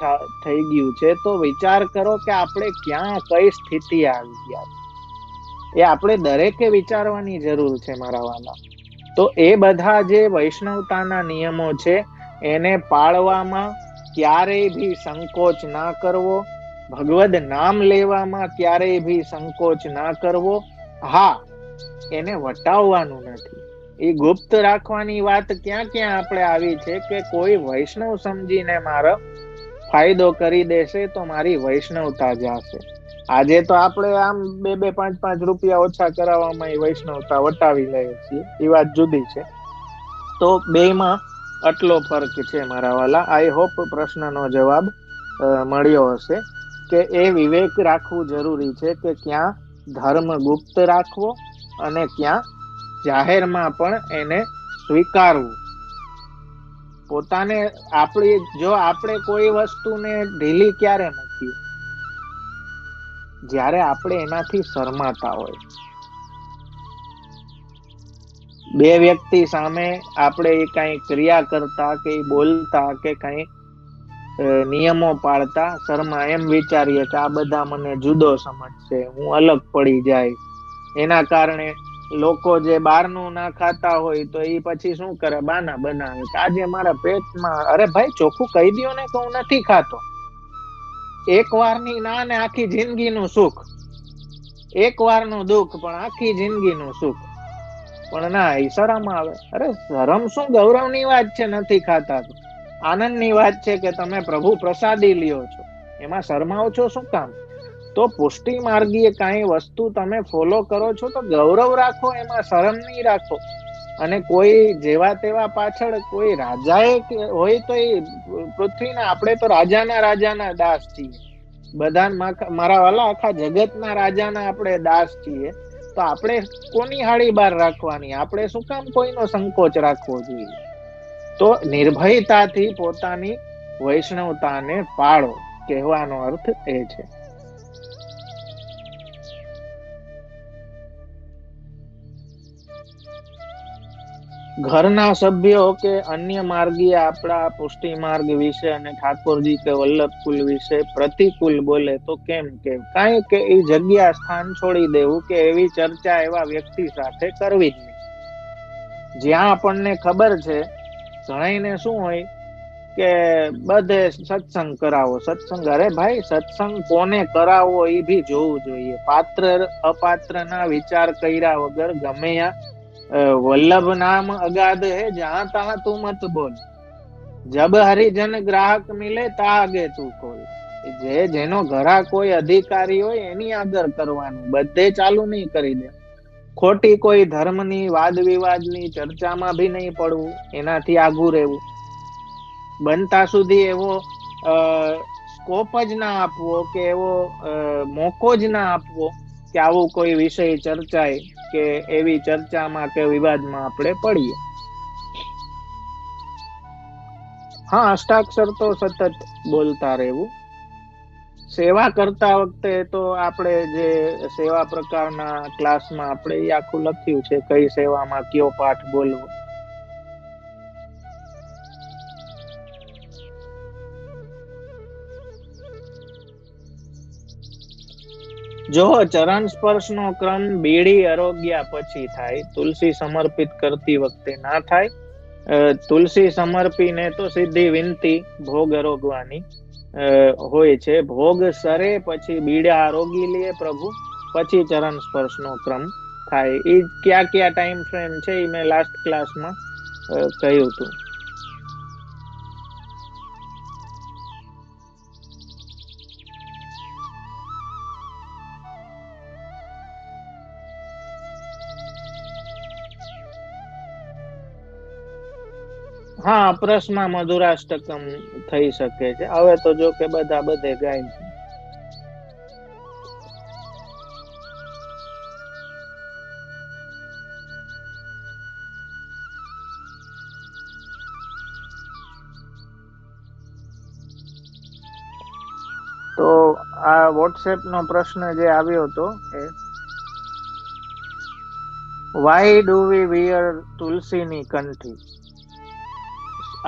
થઈ ગયું છે. તો વિચાર કરો કે આપણે ક્યાં કઈ સ્થિતિ આવી ગયા, એ આપણે દરેકે વિચારવાની જરૂર છે મારા વાલા. તો એ બધા જે વૈષ્ણવતાના નિયમો છે એને પાળવામાં ક્યારેય ભી સંકોચ ના કરવો, ભગવદ નામ લેવામાં ક્યારેય ભી સંકોચ ના કરવો. હા, એને વટાવવાનું નથી. એ ગુપ્ત રાખવાની વાત ક્યાં ક્યાં આપણે આવી છે કે કોઈ વૈષ્ણવ સમજીને મારો ફાયદો કરી દેશે તો મારી વૈષ્ણવતા જશે. આજે તો આપણે આમ 2-2, 5-5 રૂપિયા ઓછા કરાવવામાં એ વૈષ્ણવતા વટાવી લઈએ છીએ, એ વાત જુદી છે. તો બેમાં આટલો ફરક છે મારા વાલા. આઈ હોપ પ્રશ્નનો જવાબ મળ્યો હશે કે એ વિવેક રાખવું જરૂરી છે કે ક્યાં ધર્મ ગુપ્ત રાખવો અને ક્યાં જાહેરમાં પણ એને સ્વીકારવું. પોતાને જો આપણે કોઈ વસ્તુને ઢીલી ક્યારે મૂકીએ? જ્યારે આપણે એનાથી શરમાતા હોય. બે વ્યક્તિ સામે આપણે કઈ ક્રિયા કરતા કે બોલતા કે કઈ નિયમો પાળતા શર્મા એમ વિચારીએ કે આ બધા મને જુદો સમજશે, હું અલગ પડી જાય. એના કારણે લોકો જે બહારનું ના ખાતા હોય તો એ પછી શું કરે, બાના બનાવે કે આજે મારા પેટમાં, અરે ભાઈ ચોખ્ખું કહી દો ને કે હું નથી ખાતો. એક વારની ના ને આખી જિંદગીનું સુખ, એક વારનું દુઃખ પણ આખી જિંદગીનું સુખ. પણ ના, એ શરમ આવે. અરે શરમ શું, ગૌરવની વાત છે નથી ખાતા તો. આનંદની વાત છે કે તમે પ્રભુ પ્રસાદી લ્યો છો, એમાં શરમાવો છો શું કામ? તો પુષ્ટિ માર્ગીય કાંઈ વસ્તુ તમે ફોલો કરો છો તો ગૌરવ રાખો, એમાં શરમ નહીં રાખો. અને કોઈ જેવા તેવા પાછળ કોઈ રાજાએ હોય તો એ પૃથ્વીના, આપણે તો રાજાના દાસ છીએ બધા મારા વાલા. આખા જગતના રાજાના આપણે દાસ છીએ. તો આપણે કોની હાળી બાર રાખવાની? આપણે શું કામ કોઈનો સંકોચ રાખવો જોઈએ? તો નિર્ભયતાથી પોતાની વૈષ્ણવતાને પાળો, કહેવાનો અર્થ એ છે. ઘરના સભ્યો કે અન્ય માર્ગીય આપણા પુષ્ટિ માર્ગ વિશે અને ઠાકોરજી કે વલ્લભકુલ વિશે પ્રતિકૂળ બોલે તો કેમ કે કાંઈ કે એ જગ્યા સ્થાન છોડી દેવું કે એવી ચર્ચા એવા વ્યક્તિ સાથે કરવી જ નહીં. જ્યાં આપણને ખબર છે, ઘણાઈને શું હોય કે બધે સત્સંગ કરાવો, સત્સંગ. અરે ભાઈ, સત્સંગ કોને કરાવવો એ ભી જોવું જોઈએ. પાત્ર અપાત્રના વિચાર કર્યા વગર ગમે વલ્લભ નામ અગાધ હે, જહાં તહાં તું મત બોલ, જબ હરિજન ગ્રાહક મિલે તા આગે તું કોલ. જેનો ઘરાક કોઈ અધિકારી હોય એની આગળ કરવાનું, બધે ચાલુ નહીં કરી દે. ખોટી કોઈ ધર્મની વાદ વિવાદની ચર્ચામાં ભી નહીં પડવું, એનાથી આઘું રહેવું. બનતા સુધી એવો સ્કોપ જ ના આપવો કે એવો મોકો જ ના આપવો કે આવું કોઈ વિષય ચર્ચાય કે એવી ચર્ચામાં કે વિવાદમાં આપણે પડીએ. હા, અષ્ટાક્ષર તો સતત બોલતા રહેવું. સેવા કરતા વખતે તો આપણે જે સેવા પ્રકારના ક્લાસમાં આપણે એ આખું લખ્યું છે, કઈ સેવામાં કયો પાઠ બોલવો. જો ચરણ સ્પર્શનો ક્રમ બીડી આરોગ્યા પછી થાય, તુલસી સમર્પિત કરતી વખતે ના થાય. તુલસી સમર્પીને તો સીધી વિનંતી ભોગ આરોગવાની હોય છે. ભોગ સરે પછી બીડા આરોગી લે પ્રભુ, પછી ચરણ સ્પર્શનો ક્રમ થાય. એ કયા ટાઈમ ફ્રેમ છે એ મેં લાસ્ટ ક્લાસમાં કહ્યું હતું. હા, અપરસમાં મધુરાષ્ટકમ થઈ શકે છે. હવે તો જો કે બધા બધે ગાય છે. તો આ વોટ્સએપ નો પ્રશ્ન જે આવ્યો હતો એ વાય ડુ વી વિયર તુલસીની કંઠી?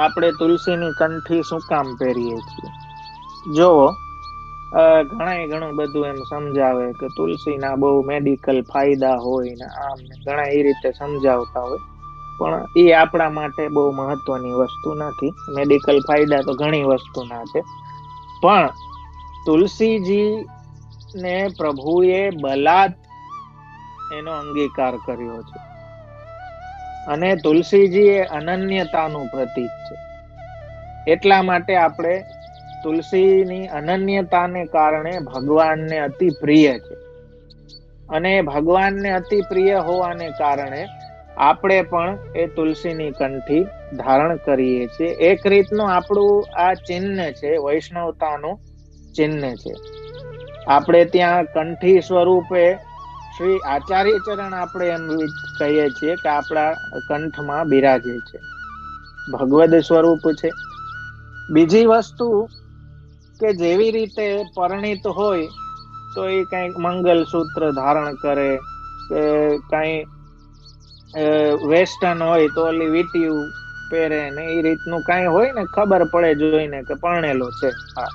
આપણે તુલસીની કંઠી શું કામ પહેરીએ છીએ? જો ઘણું બધું એમ સમજાવે કે તુલસીના બહુ મેડિકલ ફાયદા હોય ને આમ ને ઘણા એ રીતે સમજાવતા હોય, પણ એ આપણા માટે બહુ મહત્વની વસ્તુ નથી. મેડિકલ ફાયદા તો ઘણી વસ્તુના છે, પણ તુલસીજી ને પ્રભુએ બલાત એનો અંગીકાર કર્યો છે, અને તુલસીજી એ અનન્યતાનું પ્રતીક છે. એટલા માટે આપણે તુલસીની અનન્યતાને કારણે ભગવાનને અતિ પ્રિય છે, અને ભગવાનને અતિ પ્રિય હોવાને કારણે આપણે પણ એ તુલસીની કંઠી ધારણ કરીએ છીએ. એક રીતનું આપણું આ ચિહ્ન છે, વૈષ્ણવતાનું ચિહ્ન છે. આપણે ત્યાં કંઠી સ્વરૂપે શ્રી આચાર્ય ચરણ આપણે એમ કહીએ છીએ કે આપણા કંઠમાં બિરાજે છે, ભગવદ સ્વરૂપ છે. બીજી વસ્તુ કે જેવી રીતે પરણિત હોય તો એ કઈક મંગલસૂત્ર ધારણ કરે, કે કઈ વેસ્ટર્ન હોય તો ઓલી વીટીયું પહેરે ને, એ રીતનું કઈ હોય ને ખબર પડે જોઈને કે પરણેલો છે. હા,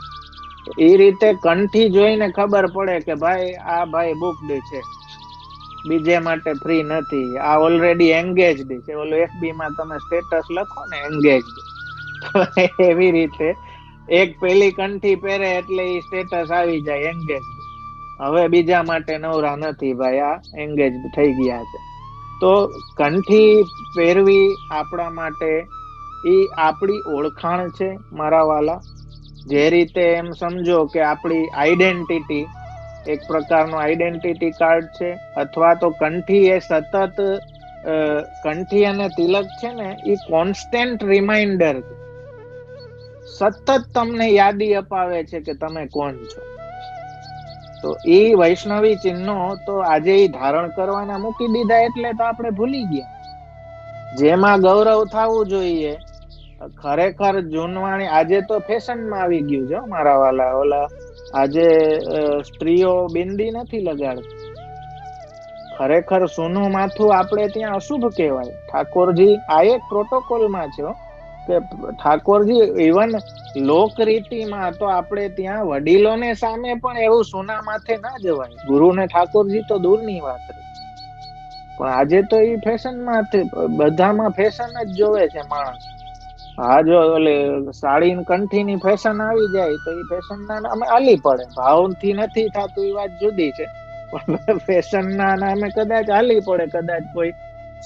એ રીતે કંઠી જોઈને ખબર પડે કે ભાઈ આ ભાઈ બુક્ડ છે, બીજે માટે ફ્રી નથી, આ ઓલરેડી એંગેજડ છે. ઓલું FB માં તમે સ્ટેટસ લખો ને એંગેજડ, તો એવી રીતે એક પેલી કંઠી પહેરે એટલે એ સ્ટેટસ આવી જાય એંગેજડ, હવે બીજા માટે નવરા નથી ભાઈ, આ એંગેજડ થઈ ગયા છે. તો કંઠી પહેરવી આપણા માટે એ આપણી ઓળખાણ છે મારા વાલા. જે રીતે એમ સમજો કે આપણી આઈડેન્ટિટી એક પ્રકારનો આઈડેન્ટિટી કાર્ડ છે, અથવા તો કંઠી એ સતત કંઠી અને તિલક છે ને એ કોન્સ્ટન્ટ રિમાઇન્ડર છે, સતત તમને યાદી અપાવે છે કે તમે કોણ છો. તો એ વૈષ્ણવી ચિહ્નો તો આજે એ ધારણ કરવાના મૂકી દીધા એટલે તો આપણે ભૂલી ગયા. જેમાં ગૌરવ થવું જોઈએ ખરેખર જૂનવાણી, આજે તો ફેશનમાં આવી ગયું છે મારા વાલા. ઓલા આજે સ્ત્રીઓ બિંદી નથી લગાડતી. ખરેખર સોનું માથું આપણે ત્યાં અશુભ કહેવાય. ઠાકોરજી આ એક પ્રોટોકોલમાં છે કે ઠાકોરજી ઇવન લોક રીતિમાં તો આપણે ત્યાં વડીલોને સામે પણ એવું સોના માથે ના જવાય. ગુરુને ઠાકોરજી તો દૂરની વાત રહી, પણ આજે તો એ ફેશનમાં બધામાં ફેશન જ જોવે છે માણસ. હા, જો ઓલે સાડી કંઠીની ફેશન આવી જાય તો એ ફેશન ના નામે આલી પડે. ભાવથી નથી થતું એ વાત જુદી છે, પણ ફેશન ના નામે કદાચ હાલી પડે. કદાચ કોઈ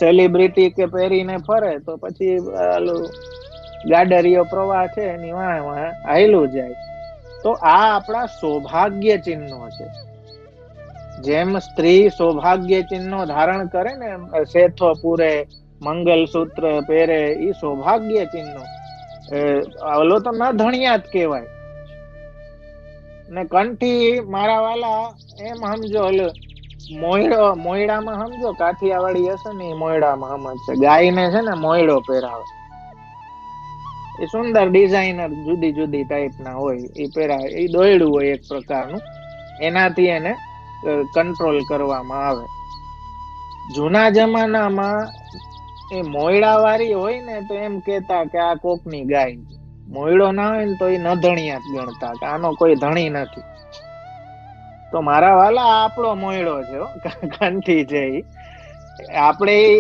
સેલિબ્રિટી કે પહેરીને ફરે તો પછી ગાડરિયો પ્રવાહ છે એની વાહ હાયલું જાય. તો આ આપણા સૌભાગ્ય ચિહ્નો છે. જેમ સ્ત્રી સૌભાગ્ય ચિહ્નો ધારણ કરે ને, શેથો પૂરે, મંગલસૂત્ર પહેરે, એ સૌભાગ્ય ચિહ્નો. ઓલો તો ન ધણિયા જ કહેવાય. ને કંઠી મારા વાલા એમ સમજો, મોયડામાં સમજો, કાઠિયાવાડી હશે ને મોયડામાં સમજશે. ગાય ને છે ને મોયડો પહેરાવે, એ સુંદર ડિઝાઇનર જુદી જુદી ટાઈપ ના હોય એ પહેરાવે. એ દોયડું હોય એક પ્રકારનું, એનાથી એને કંટ્રોલ કરવામાં આવે. જૂના જમાનામાં એ મોયડા વાળી હોય ને તો એમ કેતા કે આ કોકની ગાય છે. મોયડો ના હોય ને તો એ નધણિયા જ ગણતા કે આનો કોઈ ધણી નથી. તો મારા વાલા આપણો મોયડો છે, કંઠી છે.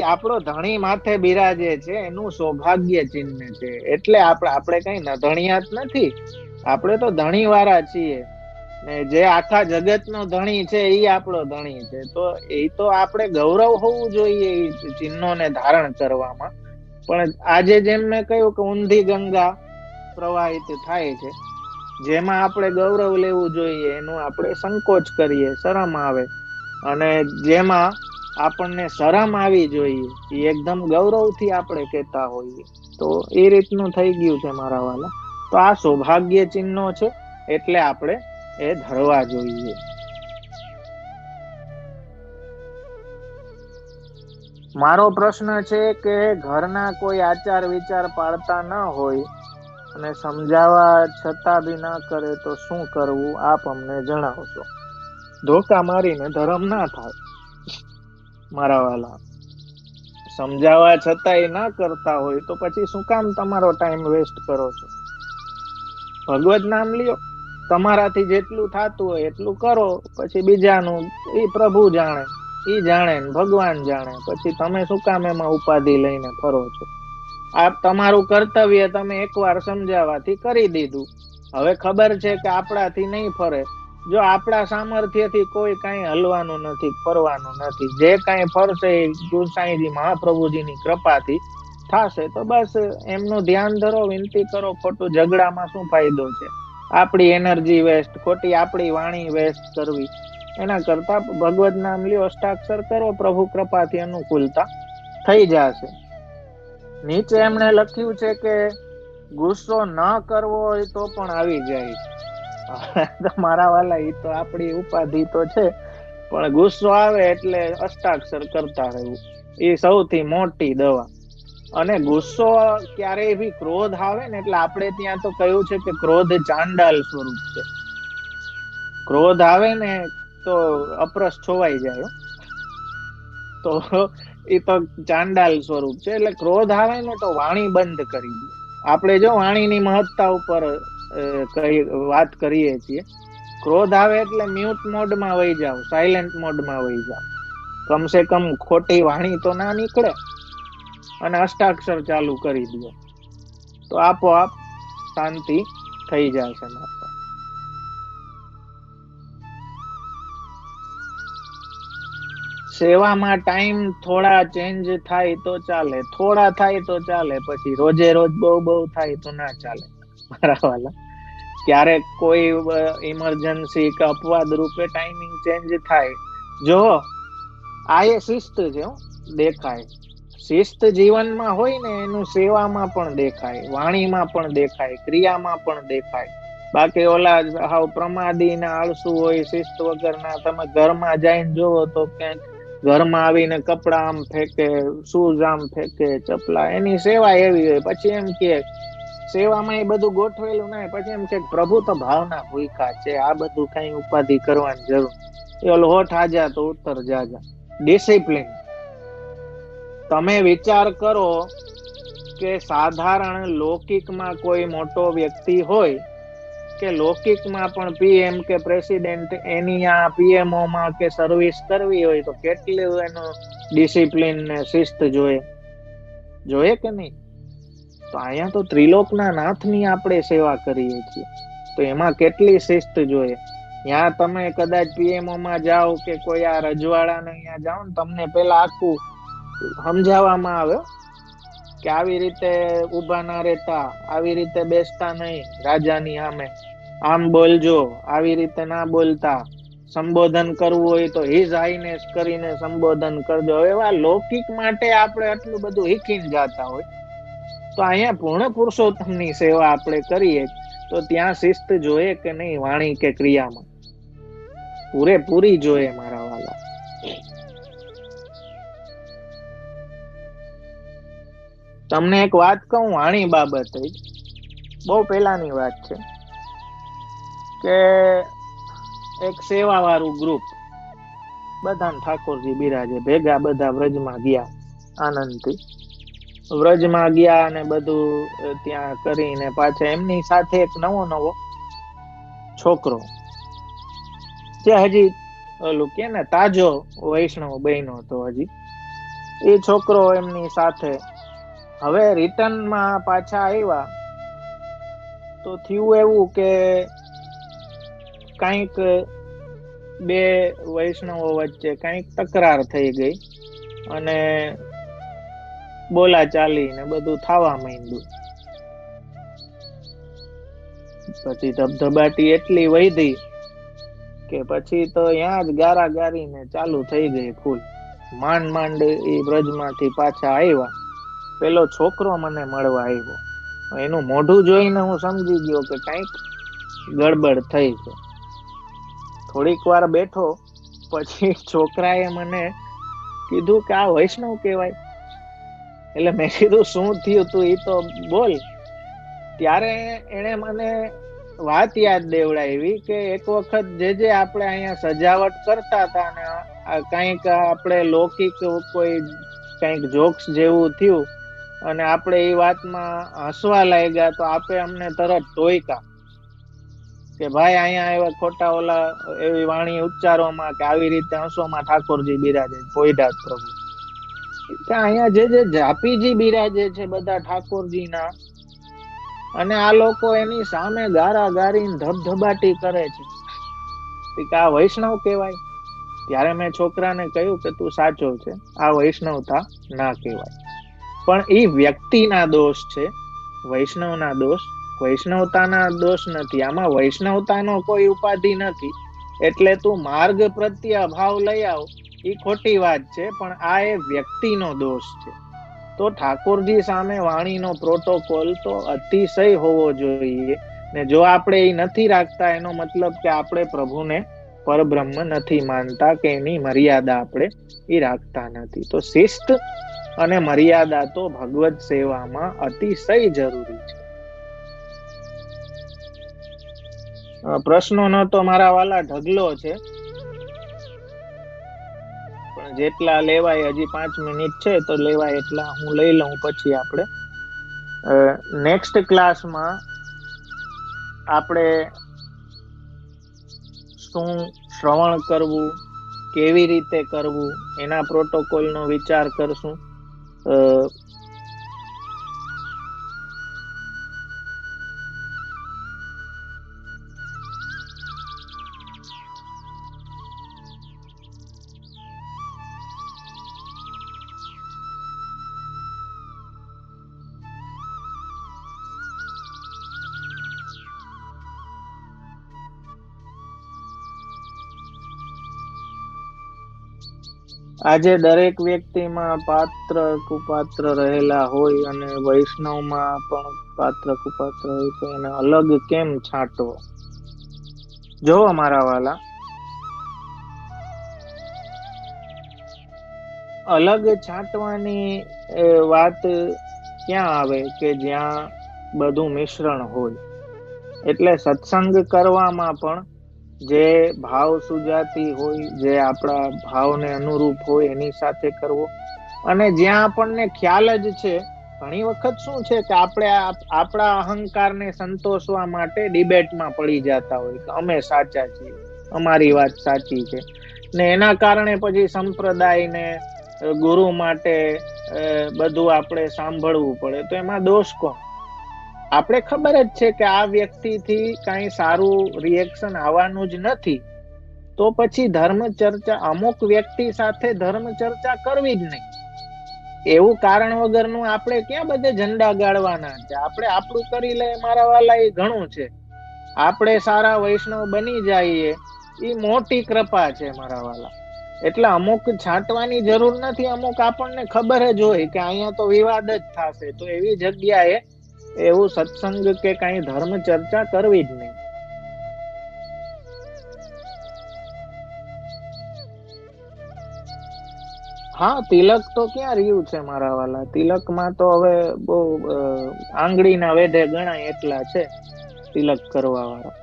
આપણો ધણી માથે બિરાજે છે, એનું સૌભાગ્ય ચિહ્ન છે. એટલે આપણે કઈ નધણિયા જ નથી, આપણે તો ધણી વાળા છીએ. ને જે આખા જગત નો ધણી છે એ આપણો ધણી છે. તો એ તો આપણે ગૌરવ હોવું જોઈએ એ ચિહ્નોને ધારણ કરવામાં. પણ આજે જેમ મેં કહ્યું કે ઊંધી ગંગા પ્રવાહિત થાય છે, જેમાં આપણે ગૌરવ લેવું જોઈએ એનું આપણે સંકોચ કરીએ, શરમ આવે. અને જેમાં આપણને શરમ આવી જોઈએ એ એકદમ ગૌરવથી આપણે કહેતા હોઈએ. તો એ રીતનું થઈ ગયું છે મારા વાલા. તો આ સૌભાગ્ય ચિહ્નો છે, એટલે આપણે એ ધરવા જોઈએ. મારો પ્રશ્ન છે કે ઘરના કોઈ આચાર વિચાર પાળતા ન હોય અને સમજાવવા છતાં બી ના કરે તો શું કરવું, આપ અમને જણાવશો. ધોકા મારીને ધર્મ ના થાય મારા વાલા. સમજાવવા છતાં એ ના કરતા હોય તો પછી શું કામ તમારો ટાઈમ વેસ્ટ કરો છો? ભગવત નામ લ્યો, તમારાથી જેટલું થતું હોય એટલું કરો. પછી બીજાનું એ પ્રભુ જાણે, ઈ જાણે ને ભગવાન જાણે. પછી તમે શું કામ એમાં ઉપાધિ લઈને ફરો છો? આ તમારું કર્તવ્ય તમે એકવાર સમજાવવાથી કરી દીધું. હવે ખબર છે કે આપણાથી નહીં ફરે. જો આપણા સામર્થ્યથી કોઈ કઈ હલવાનું નથી, ફરવાનું નથી. જે કઈ ફરશે એ ગુસાઈજી મહાપ્રભુજીની કૃપાથી થશે. તો બસ એમનું ધ્યાન ધરો, વિનંતી કરો. ખોટું ઝઘડામાં શું ફાયદો છે? આપણી એનર્જી વેસ્ટ, ખોટી આપણી વાણી વેસ્ટ કરવી એના કરતા ભગવત નામ લ્યો, અષ્ટાક્ષર કરો, પ્રભુ કૃપાથી અનુકૂળતા થઈ જશે. નીચે એમણે લખ્યું છે કે ગુસ્સો ન કરવો હોય તો પણ આવી જાય. મારા વાલા એ તો આપણી ઉપાધિ તો છે, પણ ગુસ્સો આવે એટલે અષ્ટાક્ષર કરતા રહેવું એ સૌથી મોટી દવા. અને ગુસ્સો ક્યારેય બી ક્રોધ આવે ને એટલે આપણે ત્યાં તો કહ્યું છે કે ક્રોધ ચાંડાલ સ્વરૂપ છે. ક્રોધ આવે ને તો અપરસ છોવાઈ જાય. તો એ તો ચાંડાલ સ્વરૂપ છે. એટલે ક્રોધ આવે ને તો વાણી બંધ કરી દો. આપણે જો વાણીની મહત્તા ઉપર વાત કરીએ છીએ. ક્રોધ આવે એટલે મ્યુટ મોડમાં વહી જાવ, સાયલેન્ટ મોડમાં વહી જાવ. કમસે કમ ખોટી વાણી તો ના નીકળે. અને અષ્ટાક્ષર ચાલુ કરી દો તો આપોઆપ શાંતિ થઈ જશે. સેવામાં ટાઈમ થોડા ચેન્જ થાય તો ચાલે, થોડા થાય તો ચાલે. પછી રોજે રોજ બહુ થાય તો ના ચાલે મારા વાલા. ક્યારેક કોઈ ઇમરજન્સી કે અપવાદ રૂપે ટાઈમિંગ ચેન્જ થાય. જો આ એ શિસ્ત છે, દેખાય. શિસ્ત જીવનમાં હોય ને એનું સેવામાં પણ દેખાય, વાણીમાં પણ દેખાય, ક્રિયામાં પણ દેખાય. બાકી ઓલા હાવ પ્રમાદી ના આળસુ હોય, શિસ્ત વગરના, તમે ઘરમાં જઈને જોવો તો ક્યાંક ઘરમાં આવીને કપડા આમ ફેંકે, શૂઝ આમ ફેંકે, ચપલા. એની સેવા એવી હોય. પછી એમ કે સેવામાં એ બધું ગોઠવેલું ના. પછી એમ કે પ્રભુ તો ભાવના ભૂખા છે, આ બધું કઈ ઉપાધિ કરવાની જરૂર. એ ઓલો હોઠ આજા તો ઉત્તર જાજા. ડિસિપ્લિન. તમે વિચાર કરો કે સાધારણ લૌકિકમાં કોઈ મોટો વ્યક્તિ હોય કે લૌકિકમાં પણ પીએમ કે પ્રેસિડેન્ટ એની આ પીએમઓ માં કે સર્વિસ કરવી હોય તો કેટલું એનું ડિસિપ્લિન ને શિસ્ત જોઈએ કે નહીં? તો અહીંયા તો ત્રિલોકના નાથની આપણે સેવા કરીએ છીએ, તો એમાં કેટલી શિસ્ત જોઈએ. ત્યાં તમે કદાચ પીએમઓ માં જાઓ કે કોઈ આ રજવાડા ને અહીંયા જાઓ ને, તમને પેલા આખું સમજાવવામાં આવે કે આવી રીતે ઉભા ના રહેતા, આવી રીતે બેસતા નહીં રાજાની સામે, આમ બોલજો, આવી રીતે ના બોલતા, સંબોધન કરવું હોય તો હિઝ હાઈનેસ કરીને સંબોધન કરજો. એવા લૌકિક માટે આપણે આટલું બધું શીખીને જાતા હોય, તો અહીંયા પૂર્ણ પુરુષોત્તમની સેવા આપણે કરીએ તો ત્યાં શિસ્ત જોઈએ કે નહીં, વાણી કે ક્રિયામાં? પૂરેપૂરી જોઈએ મારા વાલા. તમને એક વાત કહું વાણી બાબતે, બહુ પહેલાની વાત છે કે એક સેવા વાળું ગ્રુપ, બધા ઠાકોરજી બિરાજે ભેગા, બધા વ્રજમાં ગયા આનંદથી. વ્રજમાં ગયા અને બધું ત્યાં કરીને પાછા એમની સાથે એક નવો છોકરો, જે હજી ઓલું કે ને તાજો વૈષ્ણવ બહેનો હતો હજી, એ છોકરો એમની સાથે. હવે રિટર્નમાં પાછા આવ્યા તો થયું એવું કે કંઈક બે વૈષ્ણવો વચ્ચે કંઈક તકરાર થઈ ગઈ અને બોલા ચાલી ને બધું થવા માંડ્યું. પછી ધબધબાટી એટલી વધી કે પછી તો ત્યાં જ ગારાગારી ને ચાલુ થઈ ગઈ ફૂલ. માંડ એ બ્રજમાંથી પાછા આવ્યા. પેલો છોકરો મને મળવા આવ્યો, એનું મોઢું જોઈને હું સમજી ગયો કે કંઈક ગડબડ થઈ છે. થોડીક વાર બેઠો પછી છોકરાએ મને કીધું કે આ વૈષ્ણવ કહેવાય. એટલે મેં કીધું શું થયું તું એ તો બોલ. ત્યારે એને મને વાત યાદ દેવડાવી કે એક વખત જે આપણે અહીંયા સજાવટ કરતા હતા ને કંઈક આપણે લૌકિક કોઈ કંઈક જોક્સ જેવું થયું અને આપણે એ વાતમાં હસવા લાગ્યા તો આપે અમને તરત ટોયકા કે ભાઈ અહીંયા એવા ખોટા ઓલા એવી વાણી ઉચ્ચારોમાં કે આવી રીતે હસોમાં ઠાકોરજી બિરાજે, પોઈઢા પ્રભુ. અહીંયા જે જાપીજી બિરાજે છે બધા ઠાકોરજીના, અને આ લોકો એની સામે ગારાગારી ધબધબાટી કરે છે કે આ વૈષ્ણવ કહેવાય. ત્યારે મેં છોકરાને કહ્યું કે તું સાચો છે, આ વૈષ્ણવતા ના કહેવાય. પણ એ વ્યક્તિના દોષ છે, વૈષ્ણવના દોષ વૈષ્ણવતાના દોષ નથી. આમાં વૈષ્ણવતાનો કોઈ ઉપાધિ નથી. એટલે તું માર્ગ પ્રત્યે અભાવ લઈ આવ એ ખોટી વાત છે, પણ આ એ વ્યક્તિનો દોષ છે. તો ઠાકોરજી સામે વાણીનો પ્રોટોકોલ તો અતિશય હોવો જોઈએ. ને જો આપણે એ નથી રાખતા એનો મતલબ કે આપણે પ્રભુને પરબ્રહ્મ નથી માનતા, કે એની મર્યાદા આપણે એ રાખતા નથી. તો શિસ્ત અને મર્યાદા તો ભગવત સેવામાં અતિશય જરૂરી છે. પ્રશ્નોનો તો મારા વાલા ઢગલો છે, પણ જેટલા લેવાય, હજી 5 મિનિટ છે તો લેવાય એટલા હું લઈ લઉં. પછી આપણે નેક્સ્ટ ક્લાસમાં આપણે શું શ્રવણ કરવું, કેવી રીતે કરવું, એના પ્રોટોકોલનો વિચાર કરશું. આજે દરેક વ્યક્તિમાં પાત્ર કુપાત્ર રહેલા હોય અને વૈષ્ણવમાં પણ પાત્ર કુપાત્ર હોય, તો એને અલગ કેમ છાંટવો? જો મારા વાલા, અલગ છાંટવાની વાત ક્યાં આવે કે જ્યાં બધું મિશ્રણ હોય. એટલે સત્સંગ કરવામાં પણ જે ભાવ સુજાતી હોય, જે આપણા ભાવને અનુરૂપ હોય એની સાથે કરવો. અને જ્યાં આપણને ખ્યાલ જ છે, ઘણી વખત શું છે કે આપણે આપણા અહંકારને સંતોષવા માટે ડિબેટમાં પડી જતા હોય કે અમે સાચા છીએ, અમારી વાત સાચી છે, ને એના કારણે પછી સંપ્રદાયને ગુરુ માટે બધું આપણે સાંભળવું પડે. તો એમાં દોષ કોણ? આપણે ખબર જ છે કે આ વ્યક્તિથી કઈ સારું રિએક્શન આવવાનું જ નથી, તો પછી ધર્મ ચર્ચા અમુક વ્યક્તિ સાથે ધર્મ ચર્ચા કરવી જ નહીં. એવું કારણ વગરનું આપણે ક્યાં બધે ઝંડા ગાળવાના છે? આપણે આપણું કરી લે મારા વાલા, એ ઘણું છે. આપણે સારા વૈષ્ણવ બની જઈએ એ મોટી કૃપા છે મારા વાલા. એટલે અમુક છાંટવાની જરૂર નથી, અમુક આપણને ખબર જ હોય કે અહીંયા તો વિવાદ જ થશે, તો એવી જગ્યાએ એવું સત્સંગ કે કઈ ધર્મ ચર્ચા કરવી જ નહીં. હા, તિલક તો ક્યાં રહ્યું છે મારા વાલા. તિલકમાં તો હવે બહુ આંગળીના વેઢે ગણાય એટલા છે તિલક કરવા વાળા.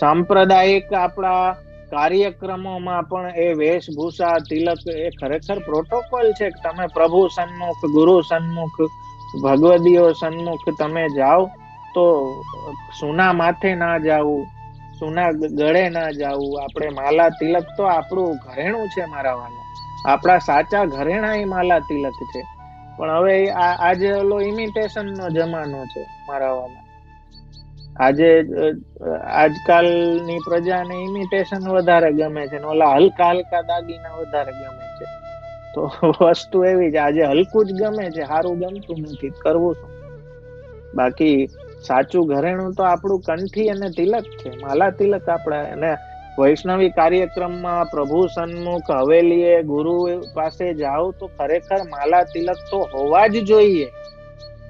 સાંપ્રદાયિક આપણા કાર્યક્રમોમાં પણ એ વેશભૂષા તિલક એ ખરેખર પ્રોટોકોલ છે. તમે પ્રભુ સન્મુખ, ગુરુ સન્મુખ, ભગવદીઓ સન્મુખ તમે જાઓ તો સુના માથે ના જાવું, સુના ગળે ના જાવું. આપણે માલા તિલક તો આપણું ઘરેણું છે મારા વાલા. આપણા સાચા ઘરેણા એ માલા તિલક છે. પણ હવે આજે ઓલો ઇમિટેશન નો જમાનો છે મારા વાલા. આજે આજકાલની પ્રજાને ઇમિટેશન વધારે ગમે છે, ઓલા હલકા હલકા દાગીના વધારે ગમે છે. તો વસ્તુ એવી છે, આજે હલકું જ ગમે છે, સારું ગમતું નથી, કરવું શું. બાકી સાચું ઘરેણું તો આપણું કંઠી અને તિલક છે, માલા તિલક આપણા. અને વૈષ્ણવી કાર્યક્રમમાં પ્રભુ સન્મુખ, હવેલીએ, ગુરુ પાસે જાઓ તો ખરેખર માલા તિલક તો હોવા જ જોઈએ.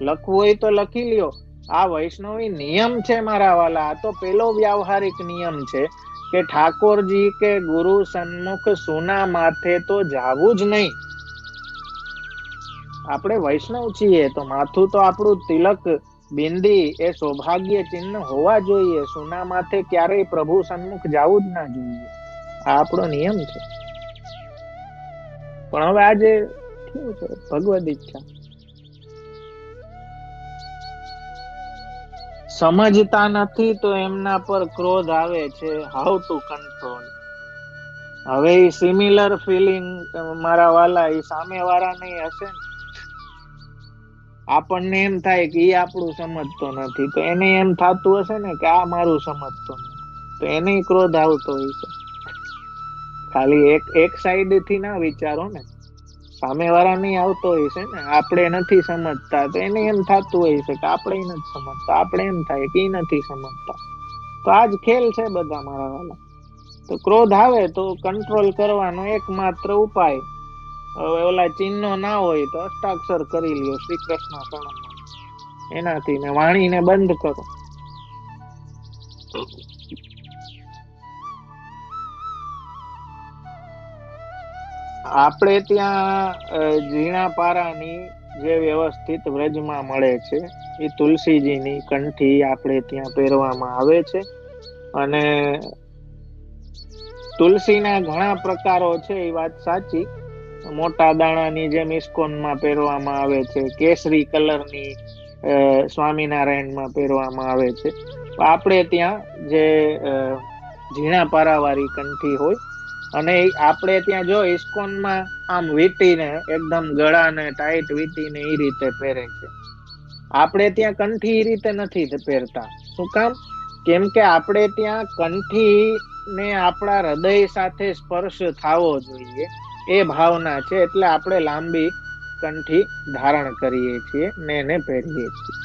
લખવું હોય તો લખી લ્યો. આ વૈષ્ણવી નિયમ છે મારા વાલા. આ તો પેલો વ્યાવહારિક નિયમ છે કે ઠાકોરજી કે ગુરુ સન્મુખ સોના માથે તો જાવું જ નહીં. આપણે વૈષ્ણવ છીએ તો માથું તો આપણું તિલક, બિંદી એ સૌભાગ્ય ચિહ્ન હોવા જોઈએ. સોના માથે ક્યારેય પ્રભુ સન્મુખ જાવું જ ના જોઈએ. આ આપણો નિયમ છે. પણ હવે આજે કેવું છે, ભગવદ ઈચ્છા. સમજતા નથી તો એમના પર ક્રોધ આવે છે. How to control. હવે એ સિમિલર ફિલિંગ મારા વાલા એ સામે વાળા નહીં હશે ને. આપણને એમ થાય કે એ આપણું સમજતો નથી, તો એને એમ થતું હશે ને કે આ મારું સમજતો નથી, તો એને ક્રોધ આવતો હોય છે. ખાલી એક સાઈડ થી ના વિચારો ને. સામે વાળા નહીં આવતો હોય છે ને, આપણે નથી સમજતા તો એને એમ થતું હોય છે કે આપણે નથી સમજતા, આપણે એમ થાય કે એ નથી સમજતા. તો આજ ખેલ છે બધા મારા વાલા. તો ક્રોધ આવે તો કંટ્રોલ કરવાનો એકમાત્ર ઉપાય, હવે ઓલા ચિહ્નો ના હોય તો અષ્ટાક્ષર કરી લ્યો, શ્રી કૃષ્ણ શરણમ, એનાથી ને વાણીને બંધ કરો. આપણે ત્યાં ઝીણા પારાની જે વ્યવસ્થિત વ્રજમાં મળે છે એ તુલસીજીની કંઠી આપણે ત્યાં પહેરવામાં આવે છે. અને તુલસીના ઘણા પ્રકારો છે એ વાત સાચી. મોટા દાણાની જેમ ઇસ્કોનમાં પહેરવામાં આવે છે, કેસરી કલરની સ્વામિનારાયણમાં પહેરવામાં આવે છે. આપણે ત્યાં જે ઝીણા પારાવાળી કંઠી હોય, અને આપણે ત્યાં જો ઇસ્કોનમાં આમ વીટીને એકદમ ગળાને ટાઈટ વીટીને એ રીતે પહેરે છે. આપણે ત્યાં કંઠી એ રીતે નથી પહેરતા. શું કામ? કેમ કે આપણે ત્યાં કંઠી ને આપણા હૃદય સાથે સ્પર્શ થવો જોઈએ એ ભાવના છે. એટલે આપણે લાંબી કંઠી ધારણ કરીએ છીએ ને એને પહેરીએ છીએ.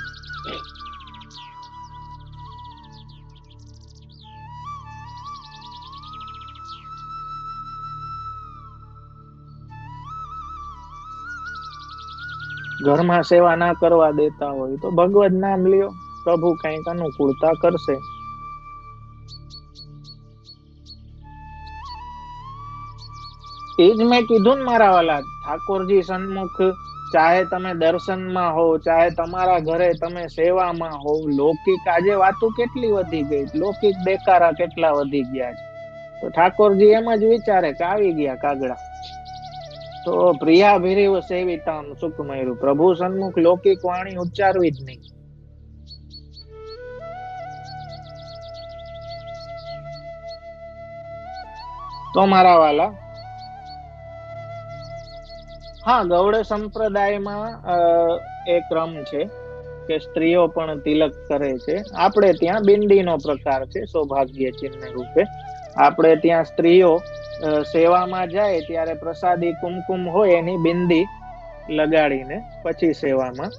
ઘરમાં સેવા ના કરવા દેતા હોય તો ભગવત નામ લ્યો, પ્રભુ કઈક અનુકૂળતા કરશે. એ જ મેં કીધું ને મારા વાલા, ઠાકોરજી સન્મુખ ચાહે તમે દર્શનમાં હો, ચાહે તમારા ઘરે તમે સેવામાં હો, લૌકિક આજે વાતો કેટલી વધી ગઈ, લૌકિક દેકારા કેટલા વધી ગયા છે. તો ઠાકોરજી એમ જ વિચારે કે આવી ગયા કાગડા. તો પ્રિયા ભીરીવ સેવિતામ સુખમયરું, પ્રભુ સન્મુખ લૌકિક વાણી ઉચ્ચારવી જ નહીં. તો મારા વાલા, હા, ગૌડ સંપ્રદાયમાં એ ક્રમ છે કે સ્ત્રીઓ પણ તિલક કરે છે. આપણે ત્યાં બિંદીનો પ્રકાર છે સૌભાગ્ય ચિહ્ન રૂપે. આપણે ત્યાં સ્ત્રીઓ સેવામાં જાય ત્યારે પ્રસાદી કુમકુમ હોય એની બિંદી લગાડીને પછી સેવામાં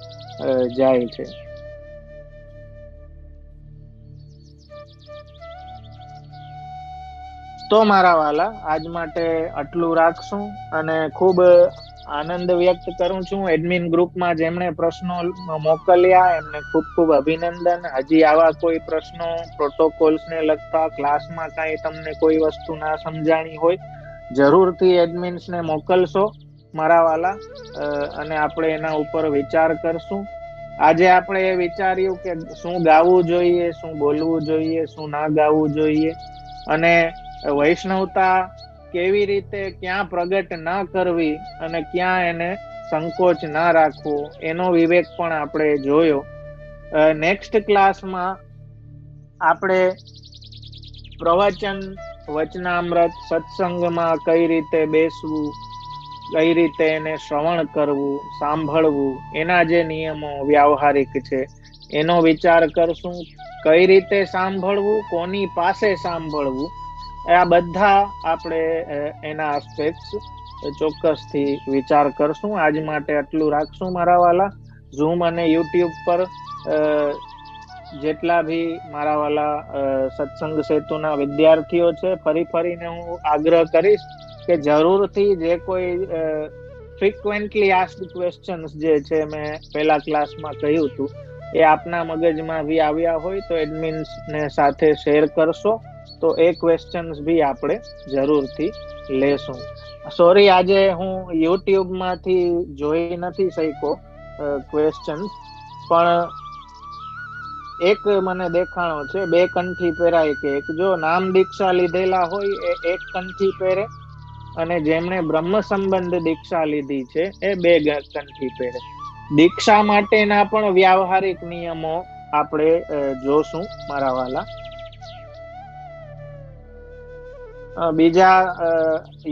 જાય છે. તો મારા વાલા આજ માટે આટલું રાખશું, અને ખૂબ આનંદ વ્યક્ત કરું છું એડમિન ગ્રુપમાં જેમણે પ્રશ્નો મોકલ્યા એમને ખૂબ ખૂબ અભિનંદન. હજી આવા કોઈ પ્રશ્નો પ્રોટોકોલ્સ ને લગતા ક્લાસમાં કાંઈ તમને કોઈ વસ્તુ ના સમજાણી હોય જરૂરથી એડમિન્સ ને મોકલશો મારા વાલા, અને આપણે એના ઉપર વિચાર કરશું. આજે આપણે એ વિચાર્યું કે શું ગાવું જોઈએ, શું બોલવું જોઈએ, શું ના ગાવું જોઈએ, અને વૈષ્ણવતા કેવી રીતે ક્યાં પ્રગટ ના કરવી અને ક્યાં એને સંકોચ ના રાખવો એનો વિવેક પણ આપણે જોયો. નેક્સ્ટ ક્લાસમાં આપણે પ્રવચન, વચનામૃત, સત્સંગમાં કઈ રીતે બેસવું, કઈ રીતે એને શ્રવણ કરવું, સાંભળવું, એના જે નિયમો વ્યાવહારિક છે એનો વિચાર કરશું. કઈ રીતે સાંભળવું, કોની પાસે સાંભળવું, આ બધા આપણે એના આસ્પેક્ટ્સ ચોક્કસથી વિચાર કરશું. આજ માટે આટલું રાખશું મારા વાલા. ઝૂમ અને યુટ્યુબ પર જેટલા ભી મારા વાલા સત્સંગ સેતુના વિદ્યાર્થીઓ છે, ફરીને હું આગ્રહ કરીશ કે જરૂરથી જે કોઈ ફ્રીક્વેન્ટલી આસ્ક્ડ ક્વેશ્ચન્સ જે છે મેં પહેલા ક્લાસમાં કહ્યું હતું એ આપના મગજમાં બી આવ્યા હોય તો એડમિન્સ ને સાથે શેર કરશો તો એ ક્વેશ્ચન્સ બી આપણે જરૂરથી લેશું. સોરી, આજે હું યુટ્યુબ માંથી જોઈ નથી શક્યો ક્વેશ્ચન્સ, પણ એક મને દેખાણો છે, 2 કંઠી પહેરાય કે એક જો નામ દીક્ષા લીધેલા હોય એ 1 કંઠી પહેરે, અને જેમણે બ્રહ્મ સંબંધ દીક્ષા લીધી છે એ 2 કંઠી પહેરે. દીક્ષા માટેના પણ વ્યાવહારિક નિયમો આપણે જોશું મારા વાલા. બીજા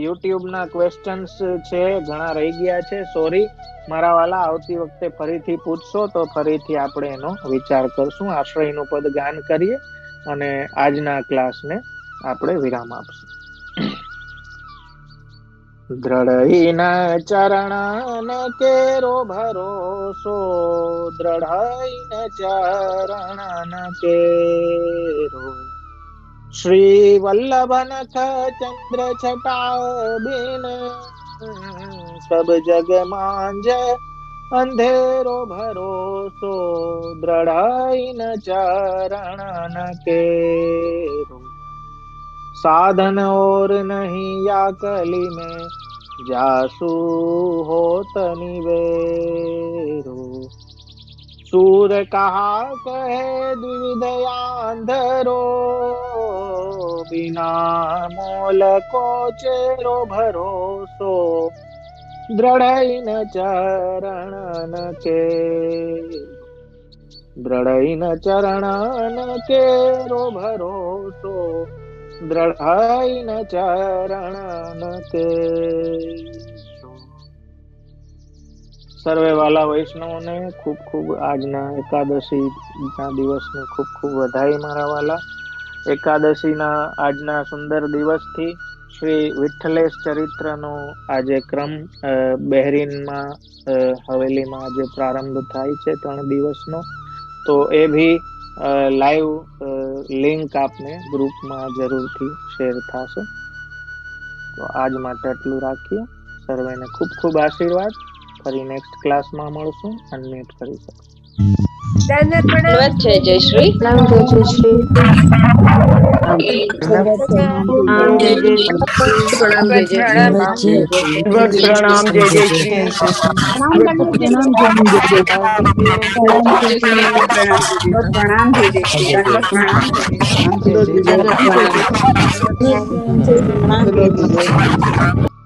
યુટ્યુબ ના ક્વેશ્ચન્સ છે ઘણા રહી ગયા છે, સોરી મારા વાલા. આવતી વખતે ફરીથી પૂછશો તો ફરીથી આપણે એનો વિચાર કરશું. આશ્રયનું પદ ગાન કરીએ અને આજના ક્લાસને આપણે વિરામ આપશું. દ્રઢઈના ચરણ કેરો ભરોસો, દ્રઢઈના ચરણ કેરો, શ્રી વલ્લભ નખ ચંદ્ર છટા બિન, સબ જગ માંજ અંધેરો ભરોસો, દ્રઢઈના ચરણ કેરો, साधन और नहीं या कली में, जासु होत निवेरो, सूर कहा कहे द्विविधयांधरो, बिना मोल को चेरो भरोસો, દ્રઢઈન ચરણ કે, દ્રઢઈન ચરણ કેરો ભરોસો, દ્રઢઈન ચરણ કે. સર્વે વાલા વૈષ્ણવોને ખૂબ ખૂબ આજના એકાદશી ના દિવસની ખૂબ ખૂબ વધાઈ મારા વાલા. એકાદશીના આજના સુંદર દિવસથી શ્રી વિઠ્ઠલેશ ચરિત્રનો આજે ક્રમ બહેરીનમાં હવેલીમાં આજે પ્રારંભ થાય છે 3 દિવસનો. તો એ ભી લાઈવ લિંક આપને ગ્રુપમાં જરૂરથી શેર થશે. તો આજ માટે આટલું રાખીએ. સર્વેને ખૂબ ખૂબ આશીર્વાદ. ફરી નેક્સ્ટ ક્લાસમાં મળશું. અનમ્યુટ કરી શકો. ધન્યવાદ. જય શ્રી પ્રણામ જય જય શ્રી પ્રણામ જય જય શ્રી પ્રણામ જય જય શ્રી પ્રણામ જય પ્રણામ જય જય શ્રી પ્રણામ જય જય શ્રી જય